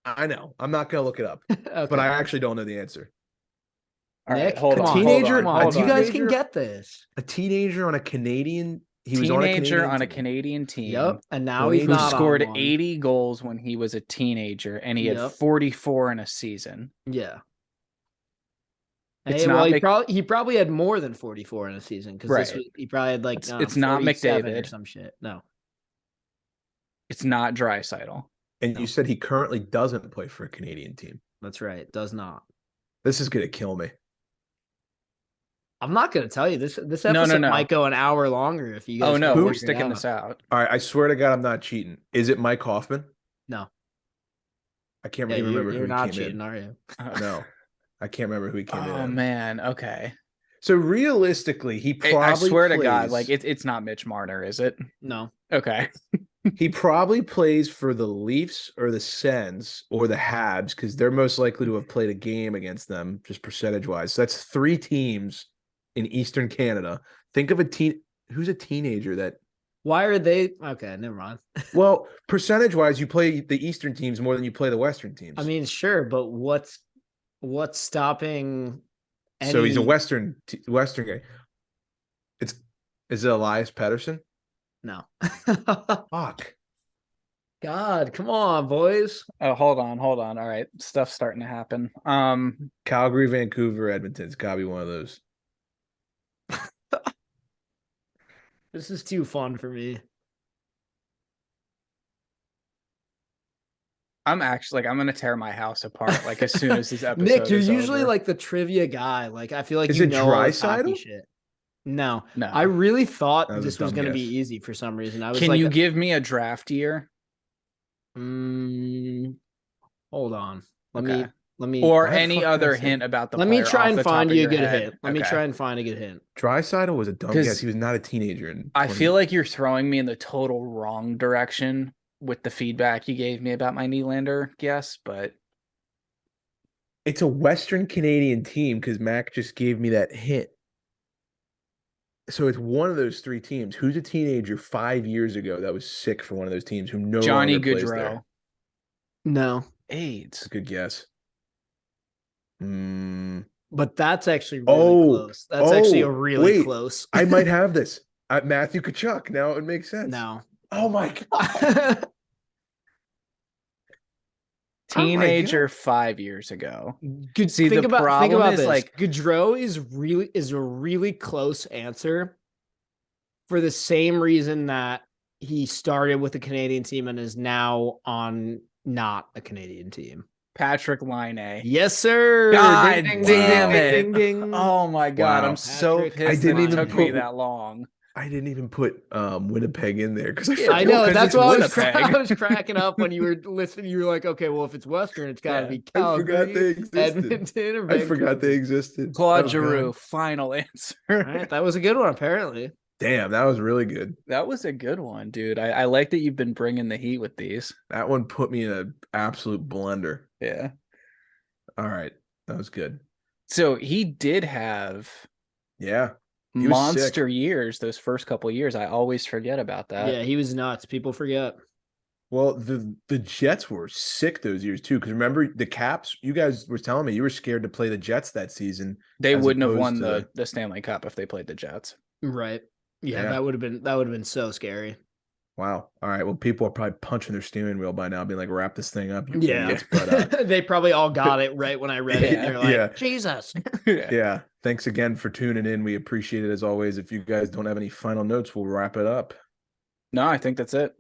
I know. I'm not gonna look it up, Okay. but I actually don't know the answer. All right, Nick, hold come on. on. Teenager- hold Come on, on. hold You on. guys can Teenager- get this. A teenager on a Canadian. He was on a Teenager Canadian on a team. Canadian team. Yep. And now 20 he's Who not scored on one. 80 goals when he was a teenager, and he had Yep. 44 in a season. Yeah. It's Hey, not well, Mc- he probably had more than 44 in a season because Right. he probably had like It's not 47 or McDavid. some shit. No. It's not Draisaitl. And you said he currently doesn't play for a Canadian team. That's right. Does not. This is gonna kill me. I'm not going to tell you this. This No, episode no. might go an hour longer if you guys. Oh no, can we're figure it sticking out. this out. All right, I swear to God, I'm not cheating. Is it Mike Hoffman? No. I can't Yeah, even remember you're who not he cheating, came are you? in. No, I can't remember who he came in. Oh at. man, okay. So realistically, he probably I swear to God, plays- like it's not Mitch Marner, is it? No. Okay. he probably plays for the Leafs or the Sens or the Habs because they're most likely to have played a game against them, just percentage wise. So that's 3 teams in Eastern Canada. Think of who's a teenager that. Why are they? Okay, never mind. Well, percentage wise, you play the Eastern teams more than you play the Western teams. I mean, sure, but what's stopping? so he's a any- Western guy. Is it Elias Pettersson? No. Fuck. God, come on, boys. Oh, hold on. All right, stuff's starting to happen. Calgary, Vancouver, Edmonton. It's gotta be one of those. This is too fun for me. I'm actually I'm gonna tear my house apart like as soon as this episode. Nick, you're is usually over. like the trivia guy. Like I feel like Is you it know all this hockey Draisaitl? shit. No, No. I really thought That was a this was dumb going to be guess. easy for some reason. I was Can like, you give me a draft year? Hold on. Let Okay. me Or Why the any fuck did I other say- hint about the let me player try off and the top find of you a your good head? hint. Let me Okay. try and find a good hint. Draisaitl was a dumb 'Cause guess. He was not a teenager. I feel like you're throwing me in the total wrong direction with the feedback you gave me about my Nylander guess, but it's a Western Canadian team because Mac just gave me that hint. So it's one of those 3 teams. Who's a teenager 5 years ago that was sick for one of those teams who no Johnny longer plays there? Gaudreau. No, AIDS. That's a good guess. Mm, but that's actually really Oh, close. That's actually a really wait. close. I might have this. Matthew Tkachuk. Now it makes sense. No. Oh my God. Oh my Teenager 5 years ago. Good. See, think the about problem is, this. like- Gaudreau is a really close answer for the same reason that he started with a Canadian team and is now on not a Canadian team. Patrick Laine. Yes, sir. God Ding, ding, damn ding, it. ding, ding, ding. Oh my God. Wow. I'm so Patrick pissed I didn't that it even took me put- that long. I didn't even put Winnipeg in there because I know. 'cause That's it's why I Winnipeg. was cracking up when you were listening. You were like, okay, well, if it's Western, it's got to Yeah. be I forgot they Calgary, existed. Edmonton, or I forgot Vancouver. they existed. Claude Oh, Giroux, God. final answer. All right, that was a good one, apparently. Damn, that was really good. That was a good one, dude. I like that you've been bringing the heat with these. That one put me in an absolute blender. Yeah. All right. That was good. So he did have Yeah. He was monster years those first couple years. I always forget about that. Yeah, he was nuts. People forget. Well, the Jets were sick those years too. Because remember the Caps, you guys were telling me you were scared to play the Jets that season. They as wouldn't have opposed won to- the Stanley Cup if they played the Jets. Right. Yeah, Yeah. that would have been so scary. Wow. All right. Well, people are probably punching their steering wheel by now, being like, "Wrap this thing up." You Yeah. idiots." But They probably all got it right when I read it. And they're like, Yeah. Jesus. yeah. Thanks again for tuning in. We appreciate it as always. If you guys don't have any final notes, we'll wrap it up. No, I think that's it.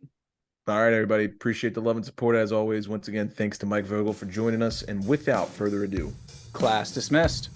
All right, everybody. Appreciate the love and support as always. Once again, thanks to Mike Vogel for joining us. And without further ado, Class dismissed.